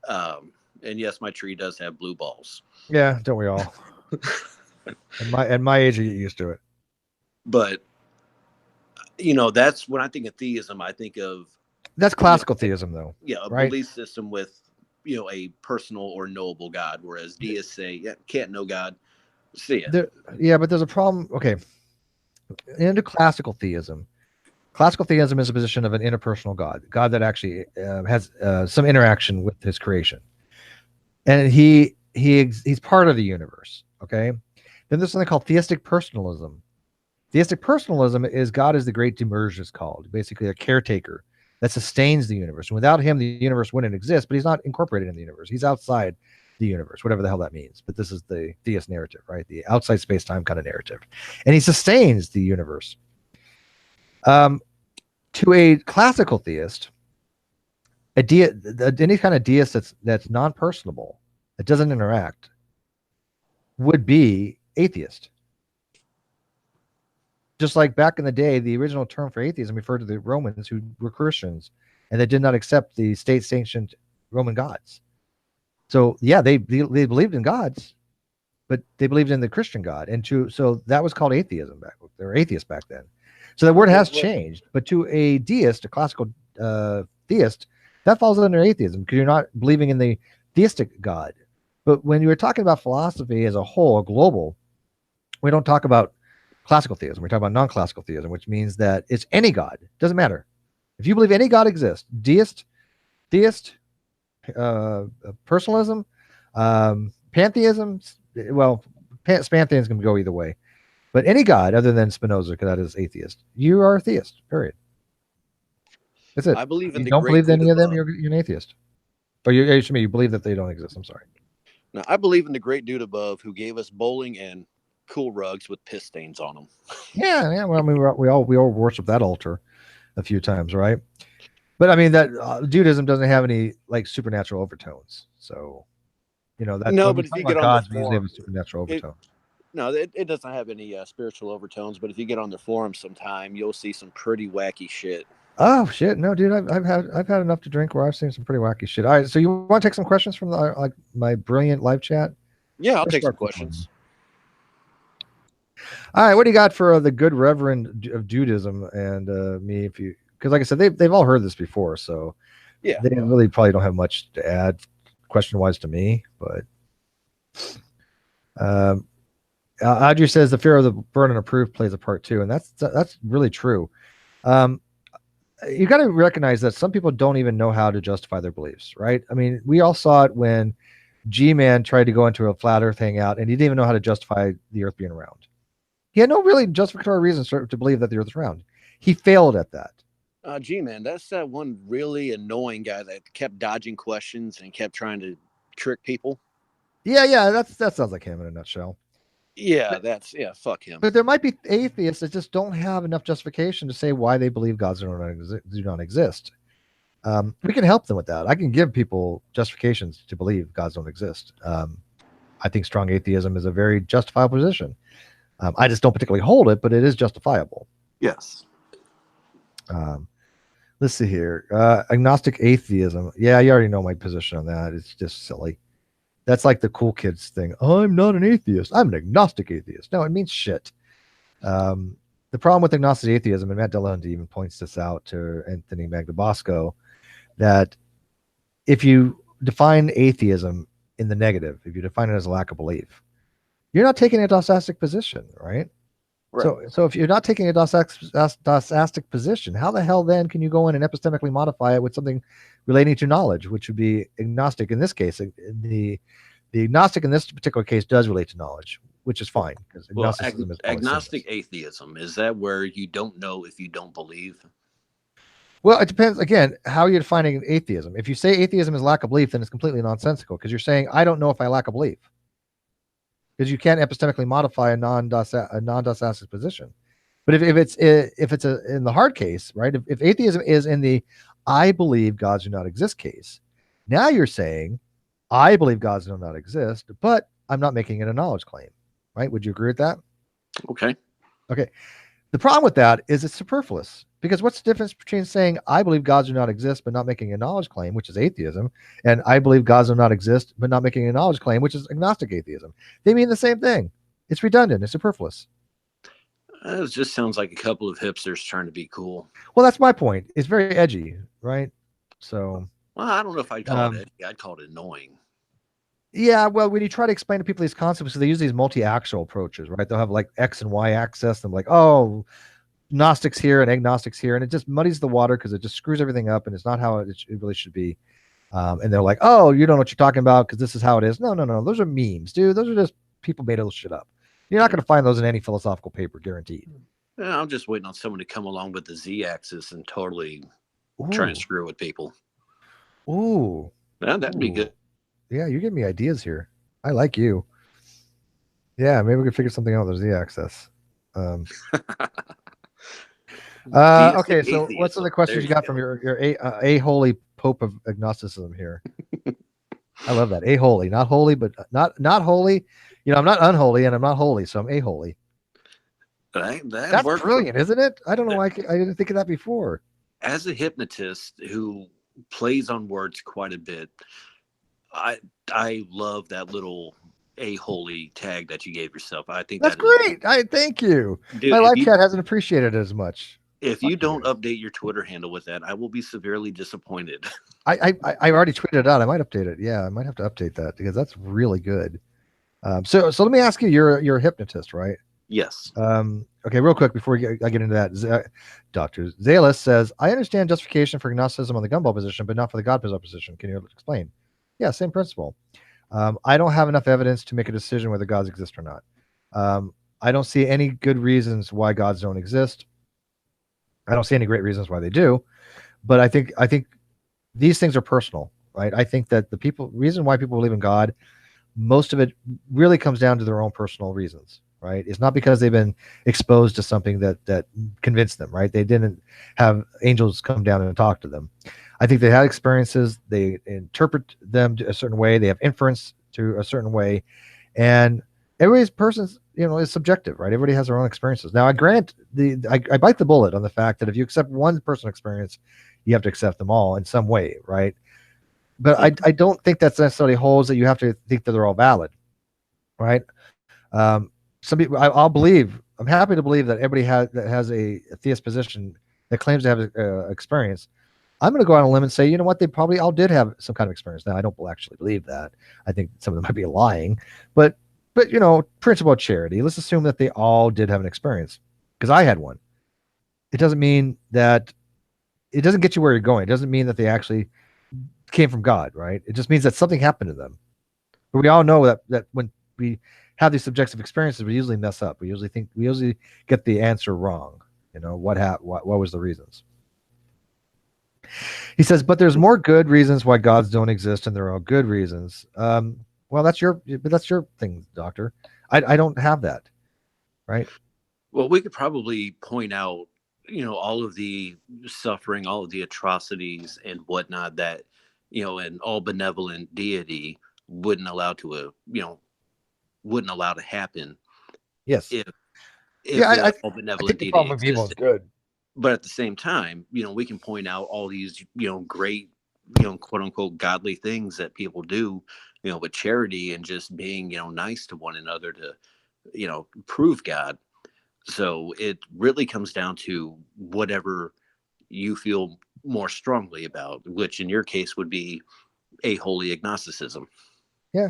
And yes, my tree does have blue balls. yeah, don't we all? At my age, you get used to it. But that's when I think of theism, I think of, That's you know classical theism, though, a right? belief system with, a personal or knowable God, whereas deists say, yeah, can't know God. See it. There, yeah, but there's a problem. Okay, into classical theism is a position of an interpersonal God that actually has some interaction with his creation, and he's part of the universe. Okay, then there's something called theistic personalism. Theistic personalism is God is the great demerge is called, basically a caretaker that sustains the universe. And without him, the universe wouldn't exist, but he's not incorporated in the universe. He's outside the universe, whatever the hell that means. But this is the theist narrative, right? The outside space-time kind of narrative. And he sustains the universe. To a classical theist, any kind of deist that's non-personable, that doesn't interact, would be atheist. Just like back in the day, the original term for atheism referred to the Romans who were Christians and they did not accept the state sanctioned Roman gods. So yeah, they believed in gods, but they believed in the Christian God. So that was called atheism back. They were atheists back then. So the word Okay, has changed. But to a deist, a classical theist, that falls under atheism because you're not believing in the theistic God. But when you were talking about philosophy as a whole, global, we don't talk about classical theism. We talk about non-classical theism, which means that it's any God. It doesn't matter. If you believe any God exists, theist, personalism, pantheism, well, pantheism can go either way. But any God other than Spinoza, because that is atheist, you are a theist, period. That's it. I believe If in you the don't great believe dude any of them, above. you're an atheist. Or you believe that they don't exist. I'm sorry. Now, I believe in the great dude above who gave us bowling and cool rugs with piss stains on them. Yeah. Well, I mean, we all worship that altar a few times, right? But I mean that Judaism doesn't have any like supernatural overtones. So that No, when we but if talk you get about on the gods, we usually have a forum, supernatural it overtone. no, it doesn't have any spiritual overtones. But if you get on the forum sometime, you'll see some pretty wacky shit. Oh shit, no, dude, I've had enough to drink where I've seen some pretty wacky shit. All right, so you want to take some questions from the like my brilliant live chat? Yeah, I'll Let's take some start this one. questions. All right, what do you got for the Good Reverend of Dudism and me? If you, because like I said, they've all heard this before, so Yeah. they really probably don't have much to add question wise to me. But um, Audrey says the fear of the burden of proof plays a part too, and that's really true. Um, you got to recognize that some people don't even know how to justify their beliefs, right? I mean, we all saw it when G-Man tried to go into a flat Earth hangout, and he didn't even know how to justify the Earth being round. He had no really justificatory reasons to believe that the Earth is round. He failed at that. G-Man, that's that one really annoying guy that kept dodging questions and kept trying to trick people. Yeah, that sounds like him in a nutshell. Yeah, fuck him. But there might be atheists that just don't have enough justification to say why they believe gods do not exist. We can help them with that. I can give people justifications to believe gods don't exist. I think strong atheism is a very justifiable position. I just don't particularly hold it, but it is justifiable. Yes. Let's see here. Agnostic atheism. Yeah, you already know my position on that. It's just silly. That's like the cool kids thing. I'm not an atheist. I'm an agnostic atheist. No, it means shit. The problem with agnostic atheism, and Matt Dillahunty even points this out to Anthony Magnabosco, that if you define atheism in the negative, if you define it as a lack of belief, you're not taking a dosastic position, right? Right. So if you're not taking a dosastic position, how the hell then can you go in and epistemically modify it with something relating to knowledge, which would be agnostic in this case? The agnostic in this particular case does relate to knowledge, which is fine because agnosticism is agnostic atheism. Is that where you don't know if you don't believe? Well, it depends again how you're defining atheism. If you say atheism is lack of belief, then it's completely nonsensical because you're saying I don't know if I lack a belief. Because you can't epistemically modify a non-dosastic position. But if it's in the hard case, right? If atheism is in the I believe gods do not exist case, now you're saying I believe gods do not exist, but I'm not making it a knowledge claim, right? Would you agree with that? Okay. The problem with that is it's superfluous because what's the difference between saying I believe gods do not exist but not making a knowledge claim, which is atheism, and I believe gods do not exist but not making a knowledge claim, which is agnostic atheism? They mean the same thing. It's redundant. It's superfluous. It just sounds like a couple of hipsters trying to be cool. Well, that's my point. It's very edgy, right? So, well, I don't know if I'd call it edgy. I'd call it annoying. Yeah, well, when you try to explain to people these concepts, so they use these multi-axial approaches, right? They'll have like X and Y axis. And like, oh, Gnostics here and agnostics here, and it just muddies the water because it just screws everything up, and it's not how it really should be. And they're like, oh, you don't know what you're talking about because this is how it is. No. Those are memes, dude. Those are just people made those shit up. You're not going to find those in any philosophical paper, guaranteed. Yeah, I'm just waiting on someone to come along with the Z-axis and totally try and screw with people. Ooh. Yeah, that'd be good. Yeah, you give me ideas here. I like you. Yeah, maybe we could figure something out with the Z-axis. Okay, so what's other questions you got from your a-holy Pope of agnosticism here? I love that. A-holy, not holy, but not holy. You know, I'm not unholy and I'm not holy, so I'm a-holy. That's brilliant, isn't it? I don't know why I didn't think of that before. As a hypnotist who plays on words quite a bit, I love that little a-holy tag that you gave yourself. I think that's great. I thank you. Dude, my live chat hasn't appreciated it as much. If you don't update your Twitter handle with that, I will be severely disappointed. I already tweeted it out. I might update it. Yeah, I might have to update that because that's really good. So let me ask you. You're a hypnotist, right? Yes. Okay, real quick before I get into that, Dr. Zalis says, I understand justification for agnosticism on the gumball position, but not for the God position. Can you explain? Yeah, same principle. I don't have enough evidence to make a decision whether gods exist or not. I don't see any good reasons why gods don't exist. I don't see any great reasons why they do, but I think these things are personal, right? I think that the reason why people believe in God, most of it really comes down to their own personal reasons, right? It's not because they've been exposed to something that convinced them, right? They didn't have angels come down and talk to them. I think they had experiences, they interpret them a certain way, they have inference to a certain way, and everybody's person's, is subjective, right? Everybody has their own experiences. Now, I grant I bite the bullet on the fact that if you accept one person's experience, you have to accept them all in some way, right? But I don't think that necessarily holds that you have to think that they're all valid, right? Some people, I'm happy to believe that everybody has a theist position that claims to have experience. I'm going to go out on a limb and say, you know what? They probably all did have some kind of experience. Now, I don't actually believe that. I think some of them might be lying, but principle of charity. Let's assume that they all did have an experience because I had one. It doesn't mean that it doesn't get you where you're going. It doesn't mean that they actually came from God, right? It just means that something happened to them. But we all know that when we have these subjective experiences, we usually mess up. We usually get the answer wrong. What was the reasons? He says, but there's more good reasons why gods don't exist, and there are good reasons. Well, that's your thing, Doctor. I don't have that, right? Well, we could probably point out, all of the suffering, all of the atrocities and whatnot that, an all benevolent deity wouldn't allow to happen Yes. if Yeah, the all I think benevolent the deity problem with evil is existed. good. But at the same time, we can point out all these, great, quote unquote godly things that people do, with charity and just being, nice to one another to, prove God. So it really comes down to whatever you feel more strongly about, which in your case would be a holy agnosticism. Yeah.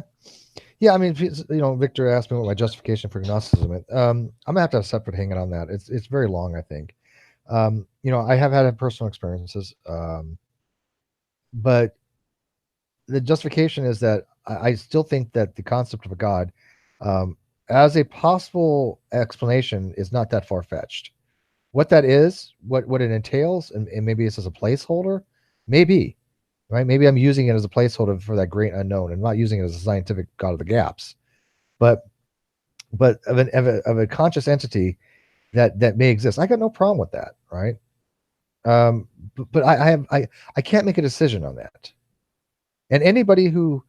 Yeah, I mean, Victor asked me what my justification for Gnosticism is. I'm gonna have to have a separate hang on that. It's very long, I think. I have had personal experiences, but the justification is that I still think that the concept of a God, um, as a possible explanation, is not that far fetched. What that is, what it entails, and maybe it's as a placeholder, maybe, right? Maybe I'm using it as a placeholder for that great unknown, and not using it as a scientific God of the gaps, but of a conscious entity that may exist. I got no problem with that, right? But I can't make a decision on that. And anybody who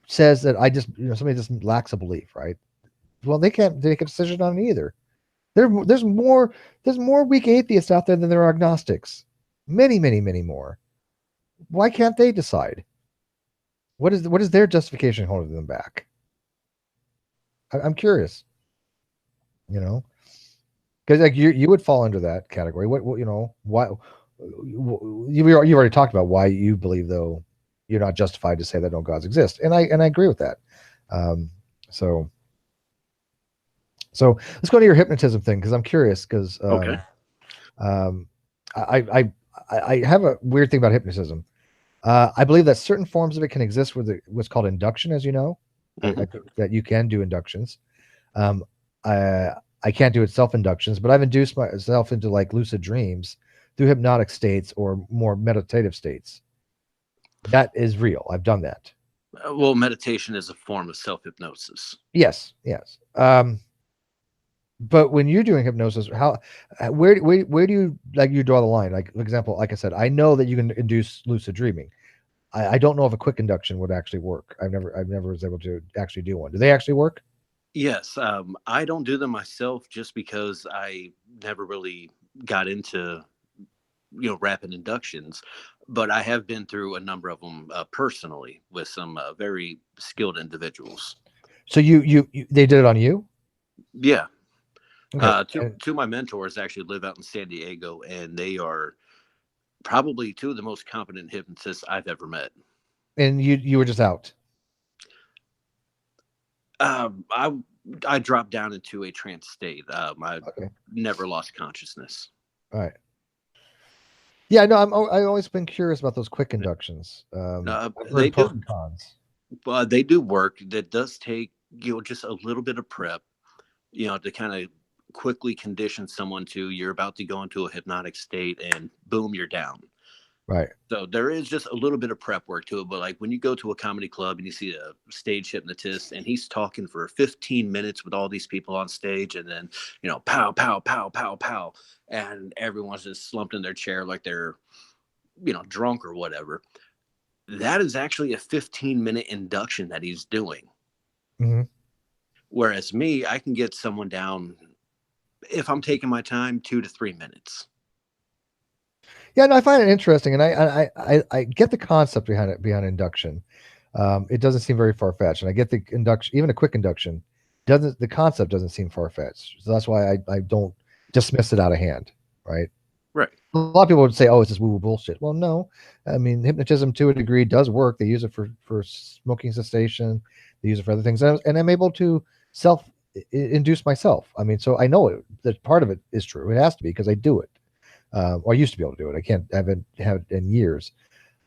says that somebody just lacks a belief, right? Well, they can't make a decision on it either. There's more weak atheists out there than there are agnostics. Many, many, many more. Why can't they decide? What is their justification holding them back? I'm curious. Because like you would fall under that category. What why you've already talked about why you believe, though, you're not justified to say that no gods exist, and I agree with that. Um, so let's go to your hypnotism thing, because I'm curious, because Okay. I have a weird thing about hypnotism. I believe that certain forms of it can exist with what's called induction, as you know. Mm-hmm. That you can do inductions. Um, I can't do it self-inductions, but I've induced myself into like lucid dreams through hypnotic states or more meditative states. That is real. I've done that. Well, meditation is a form of self-hypnosis. Yes. But when you're doing hypnosis, where do you draw the line? Like, for example, like I said, I know that you can induce lucid dreaming. I don't know if a quick induction would actually work. I've never was able to actually do one. Do they actually work? Yes, I don't do them myself just because I never really got into rapid inductions, but I have been through a number of them personally with some very skilled individuals. So they did it on you? Yeah. Okay. Two of my mentors actually live out in San Diego, and they are probably two of the most competent hypnotists I've ever met. And you were just out. I dropped down into a trance state. I never lost consciousness. All right. Yeah, no, I've always been curious about those quick inductions. They pros do. and cons. They do work. That does take just a little bit of prep, to kind of quickly condition someone to you're about to go into a hypnotic state, and boom, you're down. Right. So there is just a little bit of prep work to it. But like when you go to a comedy club and you see a stage hypnotist and he's talking for 15 minutes with all these people on stage, and then, pow, pow, pow, pow, pow, and everyone's just slumped in their chair like they're, drunk or whatever. That is actually a 15-minute induction that he's doing. Mm-hmm. Whereas me, I can get someone down, if I'm taking my time, 2 to 3 minutes. Yeah, no, I find it interesting, and I get the concept behind induction. It doesn't seem very far fetched, and I get the induction, even a quick induction. The concept doesn't seem far fetched, so that's why I don't dismiss it out of hand, right? Right. A lot of people would say, "Oh, it's just woo-woo bullshit." Well, no, I mean, hypnotism to a degree does work. They use it for smoking cessation. They use it for other things, and I'm able to self-induce myself. I mean, so I know that part of it is true. It has to be, because I do it. Or I used to be able to do it. I haven't had it in years.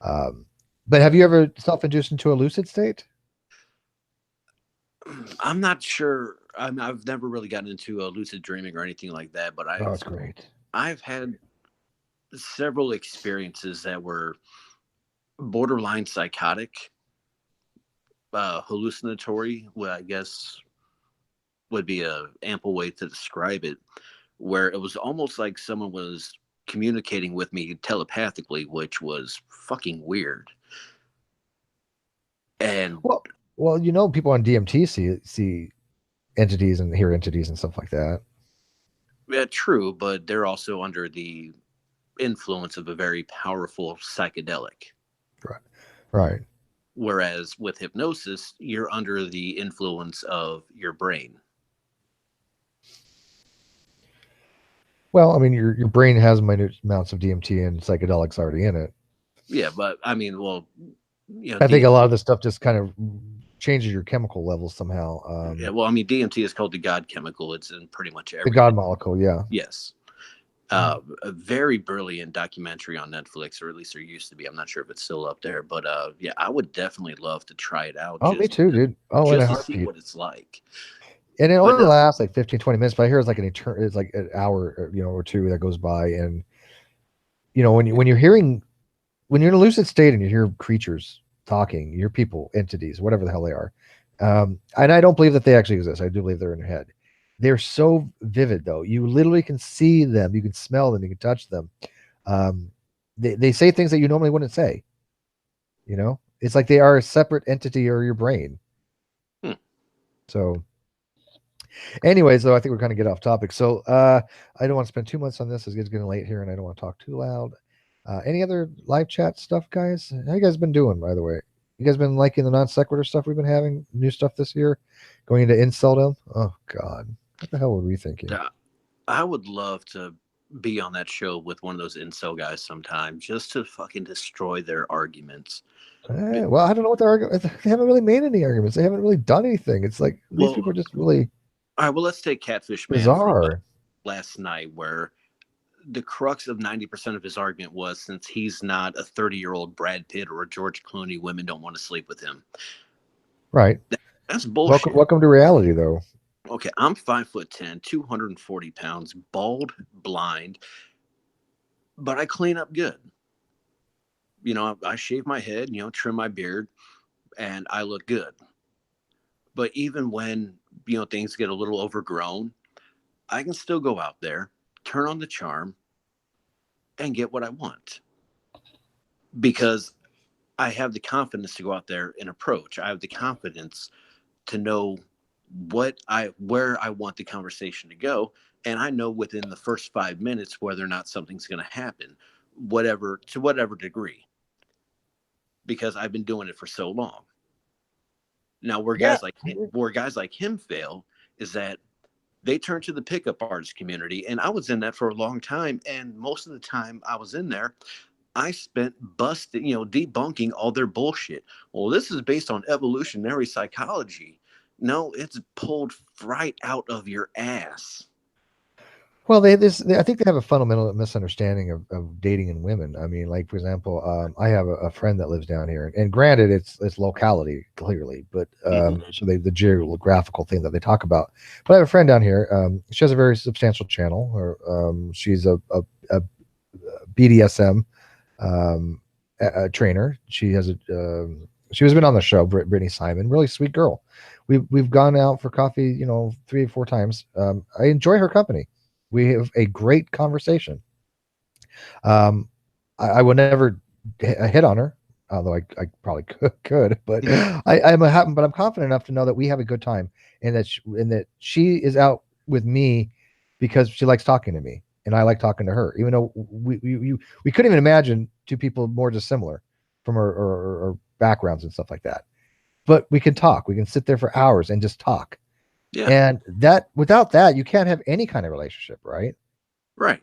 But have you ever self-induced into a lucid state? I'm not sure. I've never really gotten into a lucid dreaming or anything like that, but Oh, it's great. I've had several experiences that were borderline psychotic, hallucinatory. Well, I guess would be a ample way to describe it, where it was almost like someone was communicating with me telepathically, which was fucking weird. And well, people on DMT see entities and hear entities and stuff like that. yeah, true, but they're also under the influence of a very powerful psychedelic. Right. Right. Whereas with hypnosis, you're under the influence of your brain. Well, I mean, your brain has minute amounts of DMT and psychedelics already in it. Yeah, but I mean, well, I think a lot of this stuff just kind of changes your chemical levels somehow. Yeah, well, I mean, DMT is called the God chemical. It's in pretty much everything. The God molecule, yeah. Yes. A very brilliant documentary on Netflix, or at least there used to be. I'm not sure if it's still up there, but yeah, I would definitely love to try it out. Oh, me too, dude. Oh, in a just to see heartbeat. what it's like. And it only lasts like 15, 20 minutes, but I hear it's like it's like an hour, or two that goes by. And when you're in a lucid state and you hear creatures talking, you hear people, entities, whatever the hell they are. And I don't believe that they actually exist. I do believe they're in your head. They're so vivid, though. You literally can see them, you can smell them, you can touch them. They say things that you normally wouldn't say. It's like they are a separate entity or your brain. So, anyways, though, I think we're kind of get off topic. So, I don't want to spend 2 months on this. It's getting late here, and I don't want to talk too loud. Any other live chat stuff, guys? How you guys been doing, by the way? You guys been liking the non sequitur stuff we've been having? New stuff this year? Going into inceldom? Oh, God. What the hell were we thinking? I would love to be on that show with one of those incel guys sometime, just to fucking destroy their arguments. Well, I don't know what their arguments. They haven't really made any arguments. They haven't really done anything. It's like these people are just really. All right. Well, let's take Catfish Man bizarre. Last night, where the crux of 90% of his argument was, since he's not a 30-year-old Brad Pitt or a George Clooney, women don't want to sleep with him. Right. That's bullshit. Welcome to reality, though. Okay, I'm 5'10", 240 pounds, bald, blind, but I clean up good. I shave my head, trim my beard, and I look good. But even when, things get a little overgrown, I can still go out there, turn on the charm, and get what I want. Because I have the confidence to go out there and approach. I have the confidence to know where I want the conversation to go. And I know within the first 5 minutes whether or not something's going to happen, to whatever degree, because I've been doing it for so long. Now, where guys like him fail is that they turn to the pickup artist community. And I was in that for a long time. And most of the time I was in there, I spent debunking all their bullshit. Well, this is based on evolutionary psychology. No, it's pulled right out of your ass. Well, I think they have a fundamental misunderstanding of dating and women. I mean, like, for example, I have a friend that lives down here, and granted, it's locality clearly, but so the geographical thing that they talk about. But I have a friend down here. She has a very substantial channel. She's a BDSM a trainer. She has been on the show, Brittany Simon, really sweet girl. We've gone out for coffee, 3 or 4 times. I enjoy her company. We have a great conversation. I would never hit on her, although I probably could, but I'm confident enough to know that we have a good time, and that she is out with me because she likes talking to me, and I like talking to her, even though we couldn't even imagine two people more dissimilar from our backgrounds and stuff like that. But we can talk. We can sit there for hours and just talk. Yeah. And without that, you can't have any kind of relationship, right? Right.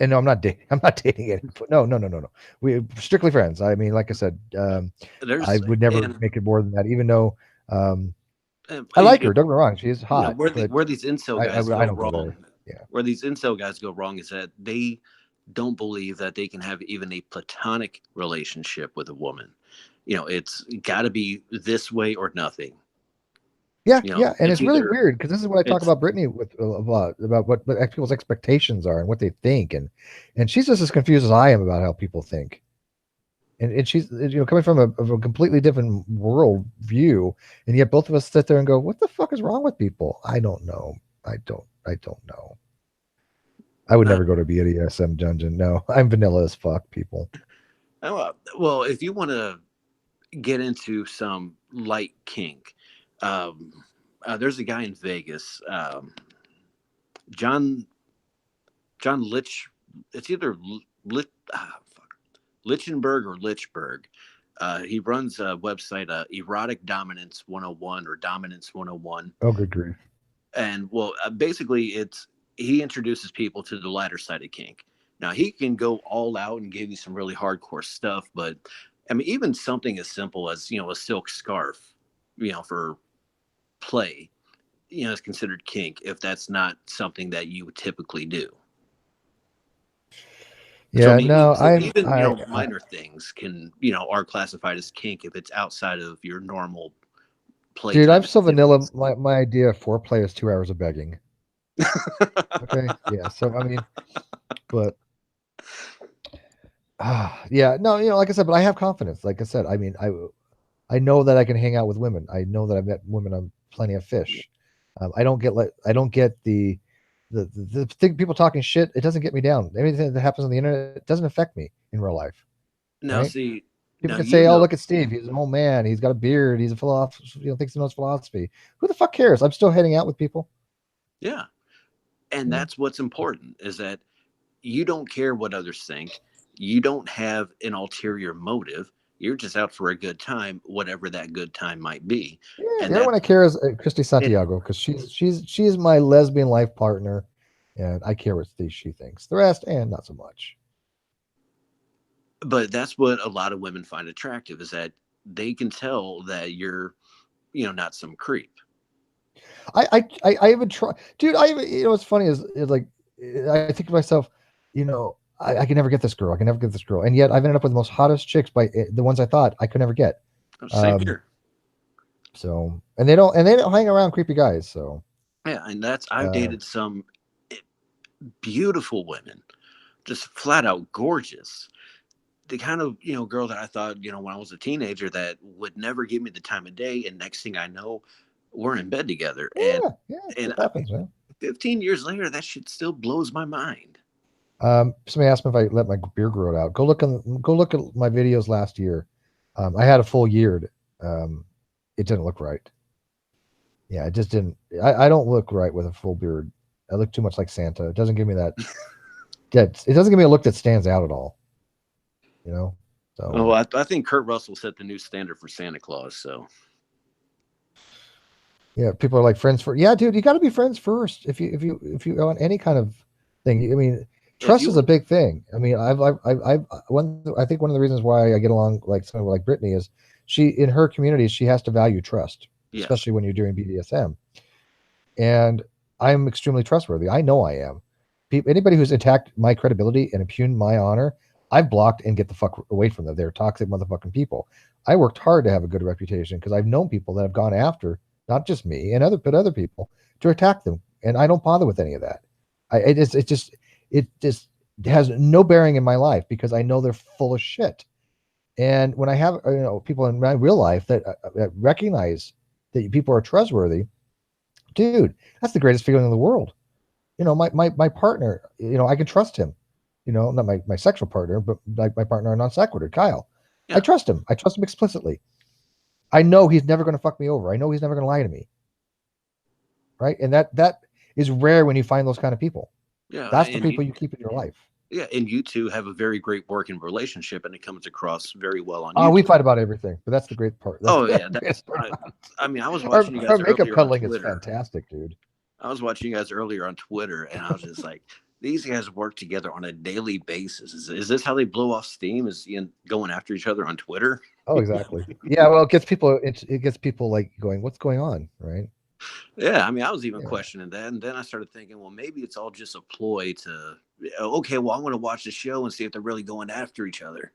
And no, I'm not dating it. No. We're strictly friends. I mean, like I said, I would never make it more than that, even though I like her. Don't get me wrong. She is hot. Where these incel guys go wrong Yeah. Where these incel guys go wrong is that they don't believe that they can have even a platonic relationship with a woman. It's got to be this way or nothing. Yeah, yeah, and It's it's really either weird because this is what I talk it's about Brittany with about what people's expectations are and what they think, and she's just as confused as I am about how people think, and she's coming from a completely different world view, and yet both of us sit there and go, what the fuck is wrong with people? I don't know. I don't know. I would not. never go to BDSM dungeon. No, I'm vanilla as fuck, people. Well, if you want to get into some light kink, um, there's a guy in Vegas, John John Lich. It's either Lichtenberg or Lichberg. He runs a website, Erotic Dominance 101 or Dominance 101. Oh, good grief. And well, basically, he introduces people to the lighter side of kink. Now he can go all out and give you some really hardcore stuff, but I mean, even something as simple as a silk scarf, for play, is considered kink if that's not something that you would typically do. So I Yeah, mean, no, even minor things are classified as kink if it's outside of your normal dude, playtime I'm so vanilla. activities. My idea of foreplay is 2 hours of begging. Okay, yeah. So I mean, but yeah, no, like I said, but I have confidence. Like I said, I mean, I know that I can hang out with women. I know that I've met women on plenty of fish. I don't get the thing people talking shit. It doesn't get me down. Anything that happens on the internet, it doesn't affect me in real life, Now, right? see, People now can say, "Oh, you look at Steve. He's an old man. He's got a beard. He's a philosopher. Thinks he knows philosophy." Who the fuck cares? I'm still hanging out with people. yeah, and You know? that's what's important is that you don't care what others think. You don't have an ulterior motive. You're just out for a good time, whatever that good time might be. Yeah, And the only that, one I care is Christy and, Santiago because she's my lesbian life partner, and I care what she thinks. The rest, and not so much. but that's what a lot of women find attractive is that they can tell that you're, not some creep. I even try, dude. I even what's funny is like I think to myself, I can never get this girl. I can never get this girl, and yet I've ended up with the most hottest chicks by the ones I thought I could never get. Same Um, here. so and they don't hang around creepy guys. So Yeah, and I've uh, dated some beautiful women, just flat out gorgeous. The kind of girl that I thought when I was a teenager that would never give me the time of day, and next thing I know, we're in bed together. And yeah, and it happens, man. 15 years later, that shit still blows my mind. Somebody asked me if I let my beard grow out. Go look at my videos last year. I had a full year. It didn't look right. Yeah, it just didn't. I don't look right with a full beard. I look too much like Santa. It doesn't give me that. It doesn't give me a look that stands out at all. You know. Oh, So I think Kurt Russell set the new standard for Santa Claus. So yeah, people are like friends for. Yeah, dude, you got to be friends first if you want any kind of thing. I mean, if trust is a you, big thing. I mean, I think one of the reasons why I get along like someone like Brittany is she in her community she has to value trust, yes, especially when you're doing BDSM. And I'm extremely trustworthy. I know I am. Anybody who's attacked my credibility and impugned my honor, I've blocked and get the fuck away from them. They're toxic motherfucking people. I worked hard to have a good reputation because I've known people that have gone after not just me and other people to attack them, and I don't bother with any of that. It just has no bearing in my life because I know they're full of shit. And when I have people in my real life that recognize that people are trustworthy, dude, that's the greatest feeling in the world. My partner, I can trust him. Not my sexual partner, but like my partner on Non Sequitur, Kyle. I yeah, trust him. I trust him explicitly. I know he's never going to fuck me over. I know he's never going to lie to me. Right. And that is rare when you find those kind of people. yeah, That's the people you keep in your life. and you two have a very great working relationship, and it comes across very well on Oh, we YouTube. fight about everything, but that's the great part. That's Oh the yeah, greatest part I, about I mean, I was it. watching you Our guys makeup earlier on cuddling is Twitter. fantastic, dude. I was watching you guys earlier on Twitter, and I was just like, these guys work together on a daily basis. Is this how they blow off steam? Is going after each other on Twitter? Oh, exactly. Yeah, well, it gets people like going, what's going on, right? Yeah, I mean, I was even Yeah. questioning that, and then I started thinking, well, maybe it's all just a ploy to, okay, well, I'm going to watch the show and see if they're really going after each other.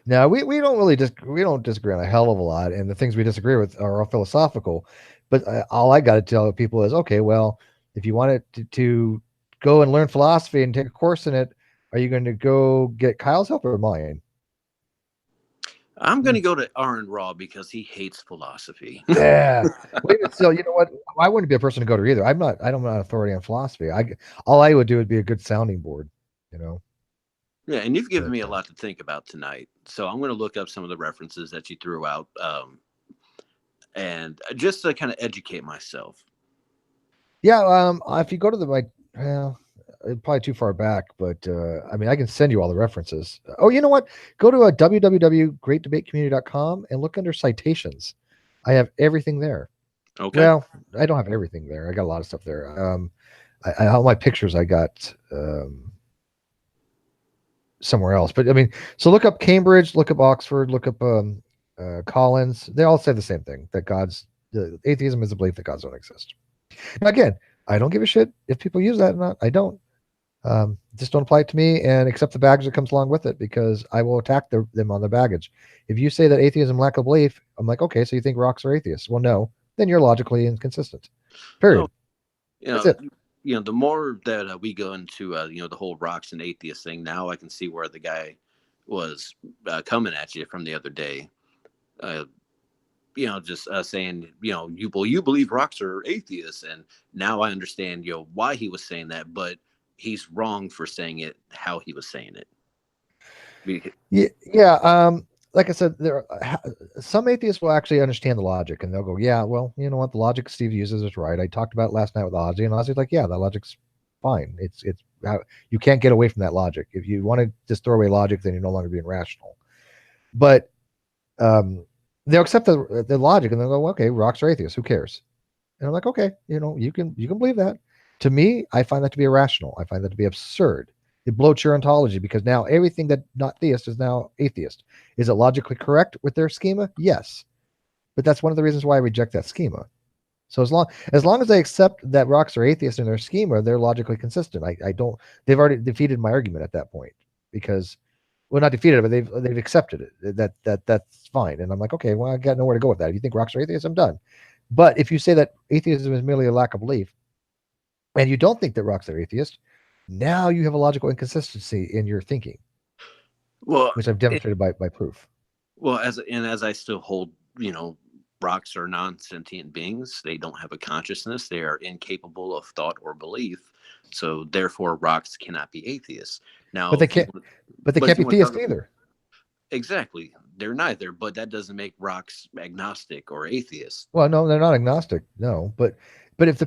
Now we don't really we don't disagree on a hell of a lot, and the things we disagree with are all philosophical. But all I got to tell people is, okay, well, if you wanted to go and learn philosophy and take a course in it, are you going to go get Kyle's help or mine? I'm going to go to Aaron Raw because he hates philosophy. Yeah. Well, even still, you know what? I wouldn't be a person to go to either. I'm not. I'm not authority on philosophy. All I would do would be a good sounding board. You know. Yeah, and you've given But me a lot to think about tonight. So I'm going to look up some of the references that you threw out, and just to kind of educate myself. yeah, if you go to well, probably too far back, but I mean, I can send you all the references. Oh, you know what? Go to www.greatdebateCommunity.com and look under citations. I have everything there. Okay. Well, I don't have everything there. I got a lot of stuff there. All my pictures I got somewhere else. But I mean, so look up Cambridge, look up Oxford, look up Collins. They all say the same thing, that atheism is a belief that gods don't exist. Now, again, I don't give a shit if people use that or not. I don't. Just don't apply it to me and accept the baggage that comes along with it, because I will attack them on their baggage. If you say that atheism lack of belief, I'm like, okay, so you think rocks are atheists? Well, no. Then you're logically inconsistent. Period. Oh, That's it. the more that we go into the whole rocks and atheist thing, now I can see where the guy was coming at you from the other day. Just saying, you believe rocks are atheists, and now I understand, why he was saying that, but he's wrong for saying it how he was saying it. Yeah. Like I said, some atheists will actually understand the logic, and they'll go, "Yeah, well, you know what? The logic Steve uses is right. I talked about it last night with Ozzy, and Ozzy's like, yeah, that logic's fine. It's you can't get away from that logic. If you want to just throw away logic, then you're no longer being rational." But they'll accept the logic, and they'll go, "Okay, rocks are atheists. Who cares?" And I'm like, "Okay, you can believe that." To me, I find that to be irrational. I find that to be absurd. It bloats your ontology, because now everything that not theist is now atheist. Is it logically correct with their schema? Yes. But that's one of the reasons why I reject that schema. So as long as they accept that rocks are atheist in their schema, they're logically consistent. I don't they've already defeated my argument at that point, because well, not defeated it, but they've accepted it. That's fine. And I'm like, okay, well, I got nowhere to go with that. If you think rocks are atheists, I'm done. But if you say that atheism is merely a lack of belief, and you don't think that rocks are atheist, now you have a logical inconsistency in your thinking, Well, which I've demonstrated by proof. well, as I still hold, rocks are non-sentient beings. They don't have a consciousness. They are incapable of thought or belief. So therefore, rocks cannot be atheists. Now, But they can't. But they can't be theist either. Exactly, they're neither. But that doesn't make rocks agnostic or atheist. Well, no, they're not agnostic. No, but if the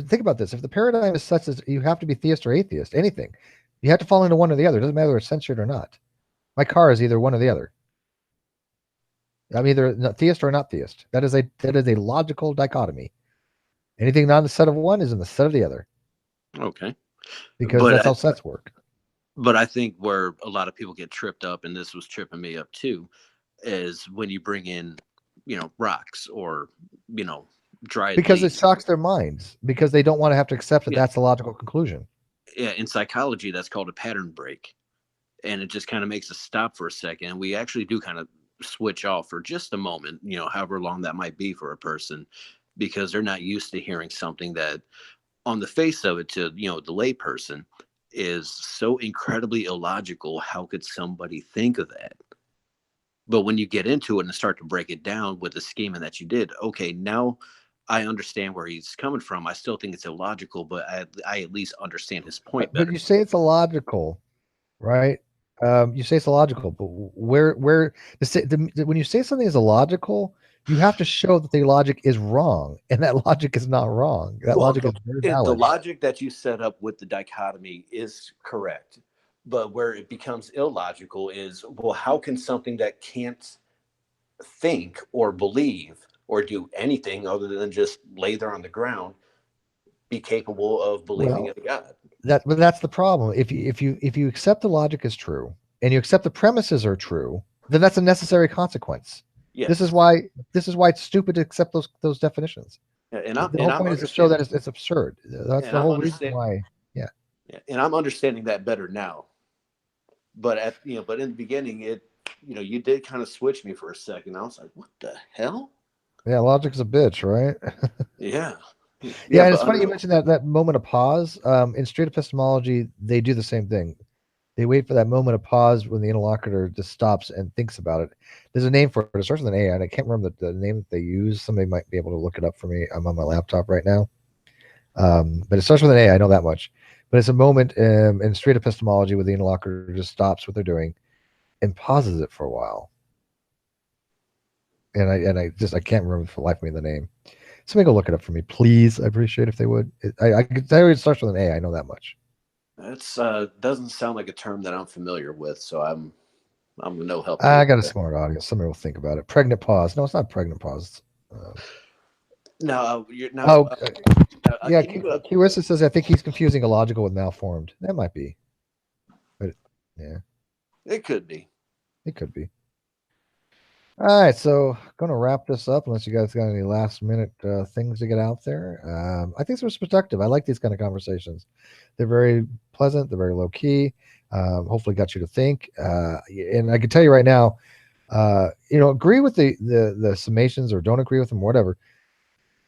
think about this: if the paradigm is such as you have to be theist or atheist, anything, you have to fall into one or the other. It doesn't matter if it's censored or not. My car is either one or the other. I'm either theist or not theist. That is a logical dichotomy. Anything not in the set of one is in the set of the other. Okay, because that's how sets work. But I think where a lot of people get tripped up, and this was tripping me up too, is when you bring in, rocks or, dry because leaves. It shocks their minds, because they don't want to have to accept that that's the logical conclusion. Yeah, in psychology, that's called a pattern break. And it just kind of makes us stop for a second. And we actually do kind of switch off for just a moment, however long that might be for a person, because they're not used to hearing something that on the face of it, to, the lay person, is so incredibly illogical. How could somebody think of that? But when you get into it and start to break it down with the schema that you did, okay, now I understand where he's coming from. I still think it's illogical, but I at least understand his point better. But you say it's illogical, right? You say it's illogical, but when you say something is illogical, you have to show that the logic is wrong, and that logic is not wrong. That logic is very valid. The logic that you set up with the dichotomy is correct, but where it becomes illogical is, well, how can something that can't think or believe or do anything other than just lay there on the ground be capable of believing in God? But that's the problem. If you accept the logic is true and you accept the premises are true, then that's a necessary consequence. Yes. This is why it's stupid to accept those definitions. Yeah, The whole point is to show that it's absurd. That's the whole reason why. Yeah. And I'm understanding that better now. But but in the beginning, you did kind of switch me for a second. I was like, what the hell? Yeah, logic's a bitch, right? Yeah. Yeah, and it's funny you mentioned that moment of pause. In straight epistemology, they do the same thing. They wait for that moment of pause when the interlocutor just stops and thinks about it. There's a name for it. It starts with an A, and I can't remember the name that they use. Somebody might be able to look it up for me. I'm on my laptop right now. But it starts with an A. I know that much. But it's a moment in straight epistemology where the interlocutor just stops what they're doing and pauses it for a while. And I can't remember for the life of me the name. Somebody go look it up for me, please. I appreciate if they would. I could tell you it starts with an A. I know that much. That's doesn't sound like a term that I'm familiar with, so I'm no help. I got a smart audience. Somebody will think about it. Pregnant pause. No, it's not pregnant pause. No, you're now. Yeah, Carissa says I think he's confusing illogical with malformed. That might be, but yeah, it could be. It could be. All right, so going to wrap this up. Unless you guys got any last minute things to get out there, I think it's productive. I like these kind of conversations. They're very pleasant. They're very low key. Hopefully, got you to think. And I can tell you right now, agree with the summations or don't agree with them, or whatever.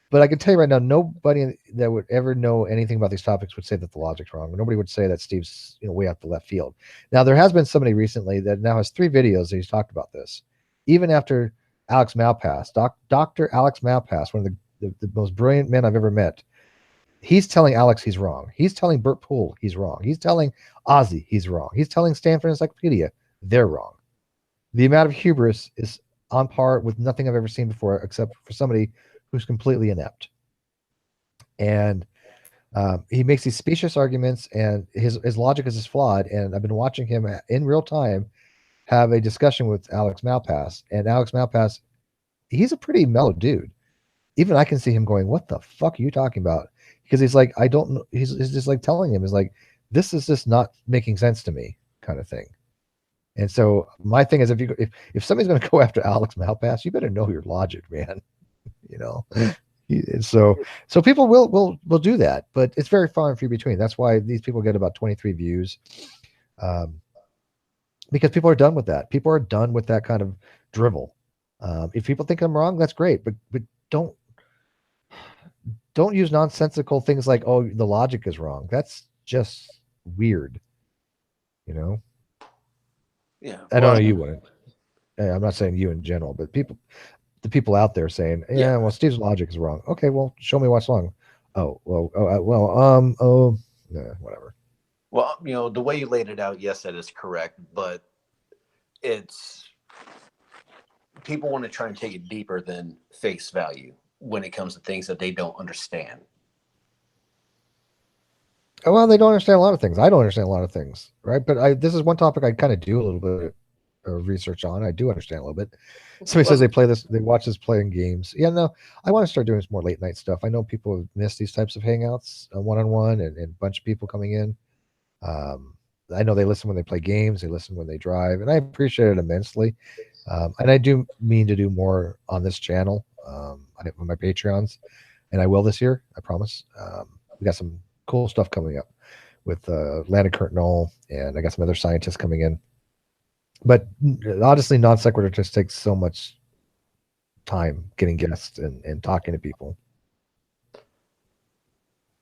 But I can tell you right now, nobody that would ever know anything about these topics would say that the logic's wrong. Nobody would say that Steve's way out the left field. Now, there has been somebody recently that now has 3 videos that he's talked about this. Even after Alex Malpass, Dr. Alex Malpass, one of the most brilliant men I've ever met, he's telling Alex he's wrong. He's telling Bert Poole he's wrong. He's telling Ozzy he's wrong. He's telling Stanford Encyclopedia they're wrong. The amount of hubris is on par with nothing I've ever seen before, except for somebody who's completely inept. And he makes these specious arguments, and his logic is just flawed. And I've been watching him in real time have a discussion with Alex Malpass. And Alex Malpass, he's a pretty mellow dude. Even I can see him going, what the fuck are you talking about? Because he's like, I don't know. He's just like telling him, is like, this is just not making sense to me, kind of thing. And so my thing is, if somebody's going to go after Alex Malpass, you better know your logic, man. So people will do that, but it's very far and few between. That's why these people get about 23 views. Because people are done with that. People are done with that kind of drivel. If people think I'm wrong, that's great, but don't use nonsensical things like, oh, the logic is wrong. That's just weird. Yeah. I don't know, you wouldn't. I'm not saying you in general, but the people out there saying, yeah, well, Steve's logic is wrong. Okay, well, show me what's wrong. Whatever. Well, the way you laid it out, yes, that is correct, but it's people want to try and take it deeper than face value when it comes to things that they don't understand. Well, they don't understand a lot of things. I don't understand a lot of things, right? But this is one topic I kind of do a little bit of research on. I do understand a little bit. Somebody says they watch us playing games. Yeah, no, I want to start doing some more late night stuff. I know people have missed these types of hangouts, one-on-one, and a bunch of people coming in. I know they listen when they play games. They listen when they drive, and I appreciate it immensely. And I do mean to do more on this channel, on my Patreons, and I will this year. I promise. We got some cool stuff coming up with Landon Curtinol, and I got some other scientists coming in. But honestly, non sequitur just takes so much time getting guests and talking to people.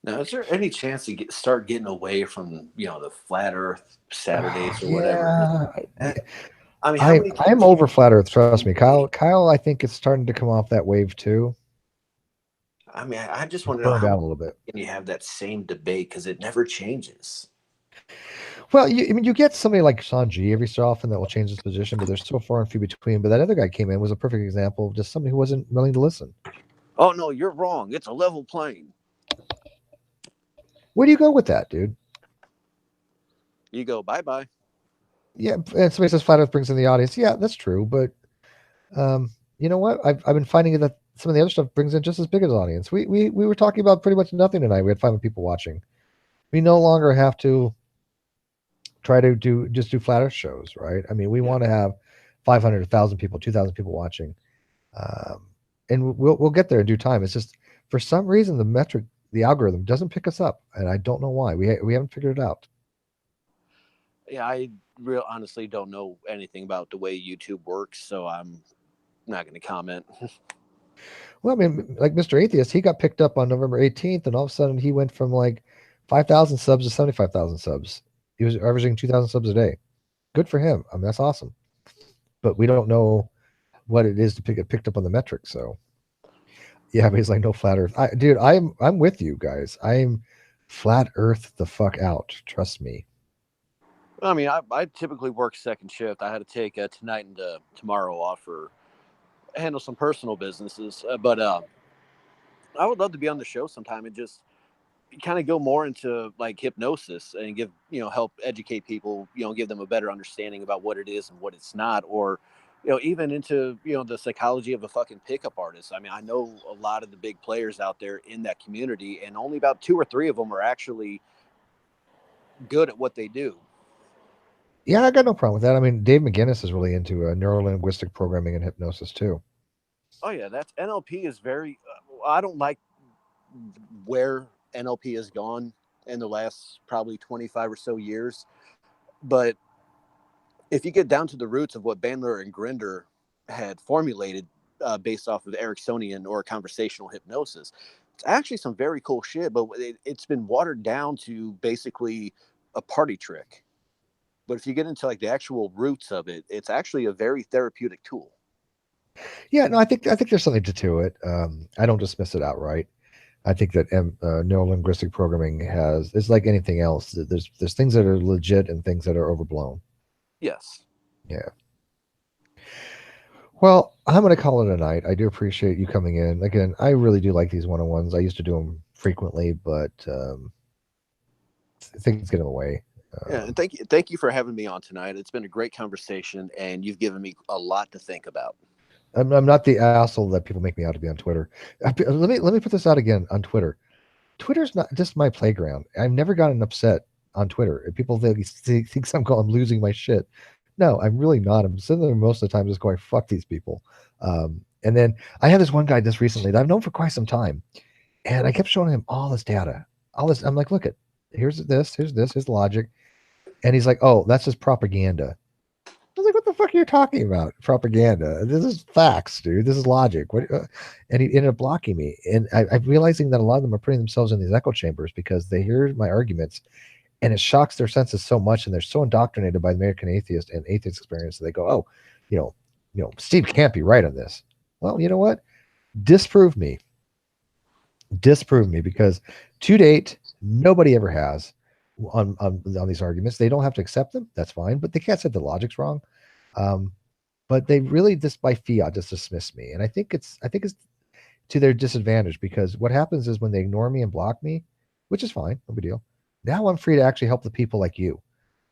Now, is there any chance to start getting away from the flat Earth Saturdays or whatever? I mean, I'm over flat Earth. Trust me, Kyle. I think it's starting to come off that wave too. I mean, I just want to know how a little bit. Can you have that same debate because it never changes? Well, you get somebody like Sanji every so often that will change his position, but they're so far and few between. But that other guy came in was a perfect example of just somebody who wasn't willing to listen. Oh no, you're wrong. It's a level plane. Where do you go with that, dude? You go bye-bye. Yeah, and somebody says flat Earth brings in the audience. Yeah, that's true, but you know what? I've been finding that some of the other stuff brings in just as big as audience. We were talking about pretty much nothing tonight. We had 500 people watching. We no longer have to try to do flat Earth shows, right? I mean, we want to have 500, 1,000 people, 2,000 people watching. And we'll get there in due time. It's just for some reason the algorithm doesn't pick us up, and I don't know why. We haven't figured it out. Yeah, I real honestly don't know anything about the way YouTube works, so I'm not going to comment. Well, I mean, like Mr. Atheist, he got picked up on November 18th, and all of a sudden he went from like 5,000 subs to 75,000 subs. He was averaging 2,000 subs a day. Good for him. I mean, that's awesome. But we don't know what it is to get picked up on the metrics. So yeah, but he's like, no flat Earth. Dude, I'm with you guys. I'm flat Earth the fuck out. Trust me. I mean, I typically work second shift. I had to take tonight and tomorrow off for handle some personal businesses, but I would love to be on the show sometime and just kind of go more into like hypnosis and give help educate people, give them a better understanding about what it is and what it's not, or even into the psychology of a fucking pickup artist. I mean, I know a lot of the big players out there in that community, and only about 2 or 3 of them are actually good at what they do. Yeah, I got no problem with that. I mean, Dave McGinnis is really into neuro-linguistic programming and hypnosis too. Oh yeah, that's NLP is very. I don't like where NLP has gone in the last probably 25 or so years, but if you get down to the roots of what Bandler and Grinder had formulated based off of Ericksonian or conversational hypnosis, it's actually some very cool shit, but it's been watered down to basically a party trick. But if you get into like the actual roots of it, it's actually a very therapeutic tool. Yeah, no, I think there's something to it. I don't dismiss it outright. I think that neuro-linguistic programming it's like anything else. There's things that are legit and things that are overblown. Yes. Yeah. Well, I'm going to call it a night. I do appreciate you coming in. Again, I really do like these one-on-ones. I used to do them frequently, but things get in the way. Yeah, and thank you for having me on tonight. It's been a great conversation, and you've given me a lot to think about. I'm not the asshole that people make me out to be on Twitter. Let me put this out again on Twitter. Twitter's not just my playground. I've never gotten upset on Twitter. People think I'm losing my shit. No, I'm really not. I'm sitting there most of the time just going, fuck these people. And then I had this one guy just recently that I've known for quite some time. And I kept showing him all this data. All this. I'm like, look here's this, here's the logic. And he's like, oh, that's just propaganda. I was like, what the fuck are you talking about? Propaganda. This is facts, dude. This is logic. What? And he ended up blocking me. And I'm realizing that a lot of them are putting themselves in these echo chambers because they hear my arguments and it shocks their senses so much. And they're so indoctrinated by the American atheist and atheist experience that they go, oh, Steve can't be right on this. Well, you know what? Disprove me. Disprove me because to date, nobody ever has on these arguments. They don't have to accept them. That's fine. But they can't say the logic's wrong. Um, but they really just by fiat just dismiss me, and I think it's to their disadvantage because what happens is when they ignore me and block me, which is fine, no big deal. Now I'm free to actually help the people like you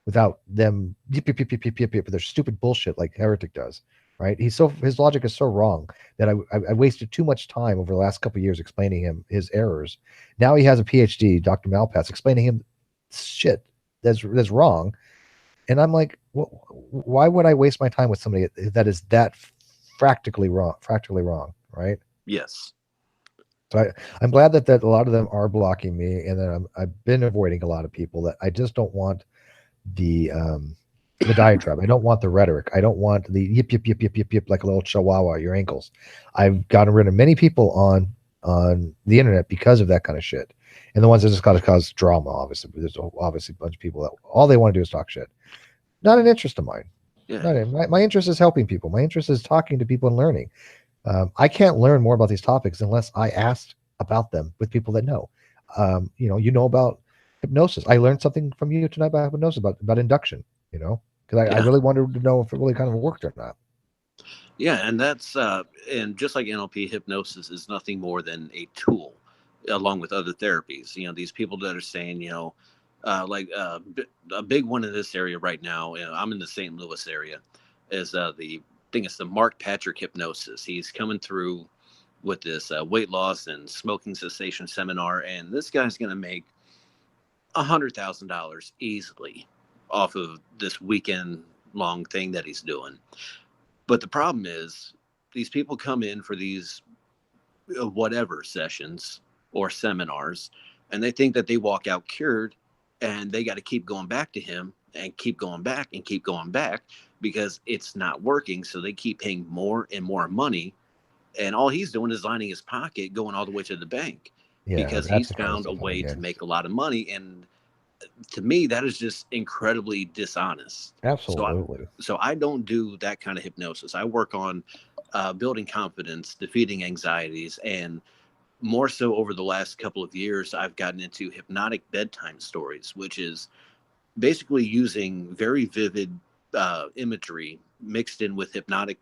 without them with their stupid bullshit like Heretic does. Right? His logic is so wrong that I wasted too much time over the last couple of years explaining him his errors. Now he has a PhD, Dr. Malpass, explaining him shit that's wrong, and I'm like, why would I waste my time with somebody that is that fractally wrong, right? Yes. So I'm glad that a lot of them are blocking me, and then I've been avoiding a lot of people that I just don't want the diatribe. I don't want the rhetoric. I don't want the yip yip yip yip yip yip like a little chihuahua at your ankles. I've gotten rid of many people on the internet because of that kind of shit, and the ones that just got to cause drama. Obviously, there's obviously a bunch of people that all they want to do is talk shit. Not an interest of mine. Yeah. My interest is helping people. My interest is talking to people and learning. I can't learn more about these topics unless I asked about them with people that know. You know about hypnosis. I learned something from you tonight about hypnosis, about induction. Because I Yeah. really wanted to know if it really kind of worked or not. Yeah, and that's and just like NLP, hypnosis is nothing more than a tool, along with other therapies. These people that are saying, a big one in this area right now. I'm in the St. Louis area. Is the thing? It's the Mark Patrick hypnosis. He's coming through with this weight loss and smoking cessation seminar, and this guy's going to make $100,000 easily off of this weekend long thing that he's doing. But the problem is these people come in for these whatever sessions or seminars, and they think that they walk out cured, and they got to keep going back to him and keep going back and keep going back because it's not working. So they keep paying more and more money, and all he's doing is lining his pocket, going all the way to the bank, because he's found a way to make a lot of money. And to me, that is just incredibly dishonest. Absolutely. So I don't do that kind of hypnosis. I work on building confidence, defeating anxieties, and more so over the last couple of years, I've gotten into hypnotic bedtime stories, which is basically using very vivid imagery mixed in with hypnotic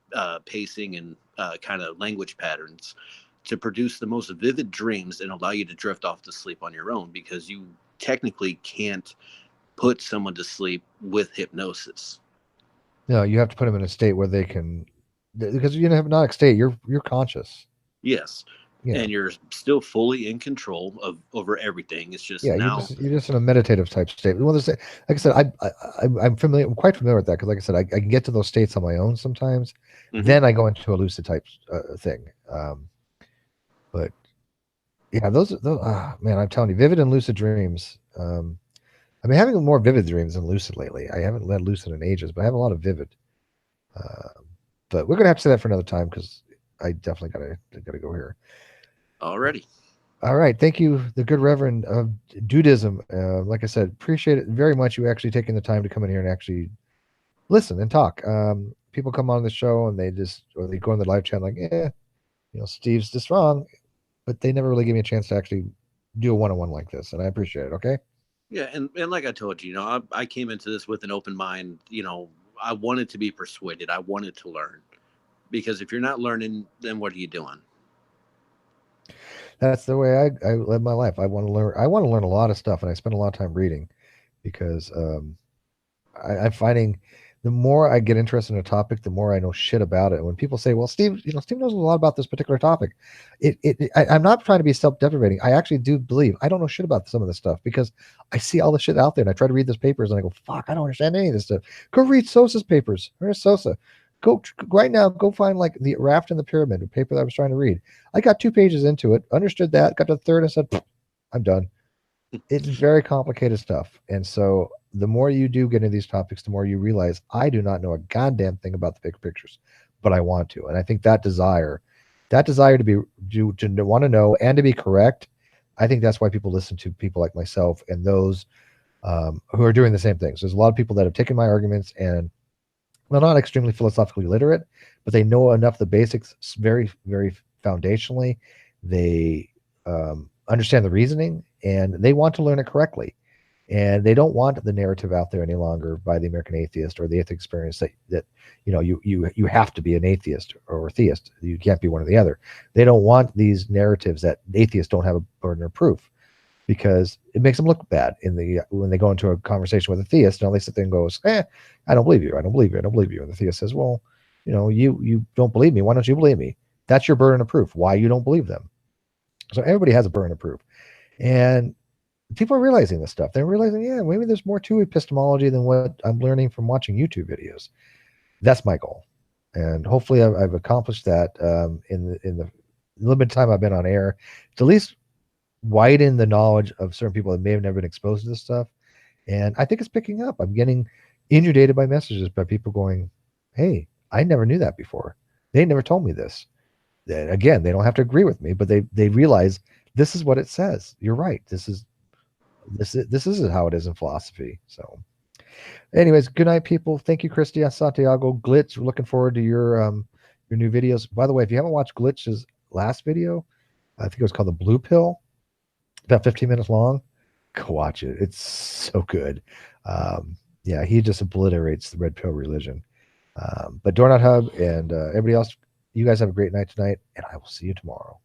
pacing and kind of language patterns to produce the most vivid dreams and allow you to drift off to sleep on your own, because you technically can't put someone to sleep with hypnosis. No, you have to put them in a state where they can, because in a hypnotic state, you're conscious. Yes. Yeah. And you're still fully in control of over everything. It's just now you're just in a meditative type state. Like I said, I'm familiar. I'm quite familiar with that because, like I said, I can get to those states on my own sometimes. Mm-hmm. Then I go into a lucid type thing. But yeah, those man, I'm telling you, vivid and lucid dreams. I've been having more vivid dreams than lucid lately. I haven't led lucid in ages, but I have a lot of vivid. But we're gonna have to say that for another time because I definitely gotta go here. Alrighty. All right. Thank you, the Good Reverend of Dudism. Like I said, appreciate it very much. You actually taking the time to come in here and actually listen and talk. People come on the show and they go on the live chat like, Steve's just wrong, but they never really give me a chance to actually do a one-on-one like this, and I appreciate it. Okay. Yeah, and like I told you, I came into this with an open mind. I wanted to be persuaded. I wanted to learn, because if you're not learning, then what are you doing? That's the way I live my life. I want to learn. I want to learn a lot of stuff, and I spend a lot of time reading because I'm finding the more I get interested in a topic, the more I know shit about it. When people say, "Well, Steve, Steve knows a lot about this particular topic," I'm not trying to be self-deprecating. I actually do believe I don't know shit about some of this stuff because I see all the shit out there, and I try to read those papers, and I go, "Fuck, I don't understand any of this stuff." Go read Sosa's papers. Where's Sosa? Go right now. Go find like the Raft in the Pyramid, a paper that I was trying to read. I got 2 pages into it, understood that, got to the third, and said, "I'm done." It's very complicated stuff, and so the more you do get into these topics, the more you realize I do not know a goddamn thing about the big pictures, but I want to, and I think that desire to want to know and to be correct, I think that's why people listen to people like myself and those who are doing the same things. There's a lot of people that have taken my arguments and they're not extremely philosophically literate, but they know enough the basics very, very foundationally. They understand the reasoning and they want to learn it correctly. And they don't want the narrative out there any longer by the American atheist or the atheist experience that you have to be an atheist or a theist. You can't be one or the other. They don't want these narratives that atheists don't have a burden of proof, because it makes them look bad when they go into a conversation with a theist and all they sit there and goes, I don't believe you. I don't believe you. I don't believe you. And the theist says, well, you don't believe me. Why don't you believe me? That's your burden of proof. Why you don't believe them. So everybody has a burden of proof. And people are realizing this stuff. They're realizing, yeah, maybe there's more to epistemology than what I'm learning from watching YouTube videos. That's my goal. And hopefully I've accomplished that in the little bit of time I've been on air, to at least widen the knowledge of certain people that may have never been exposed to this stuff. And I think it's picking up. I'm getting inundated by messages by people going, hey, I never knew that before. They never told me this. And again, they don't have to agree with me, but they realize this is what it says. You're right. This is how it is in philosophy. So anyways, good night, people. Thank you, Christy Santiago. Glitch, we're looking forward to your new videos. By the way, if you haven't watched Glitch's last video, I think it was called The Blue Pill, about 15 minutes long, go watch it. It's so good. Yeah, he just obliterates the red pill religion. But Dornot Hub and everybody else, you guys have a great night tonight, and I will see you tomorrow.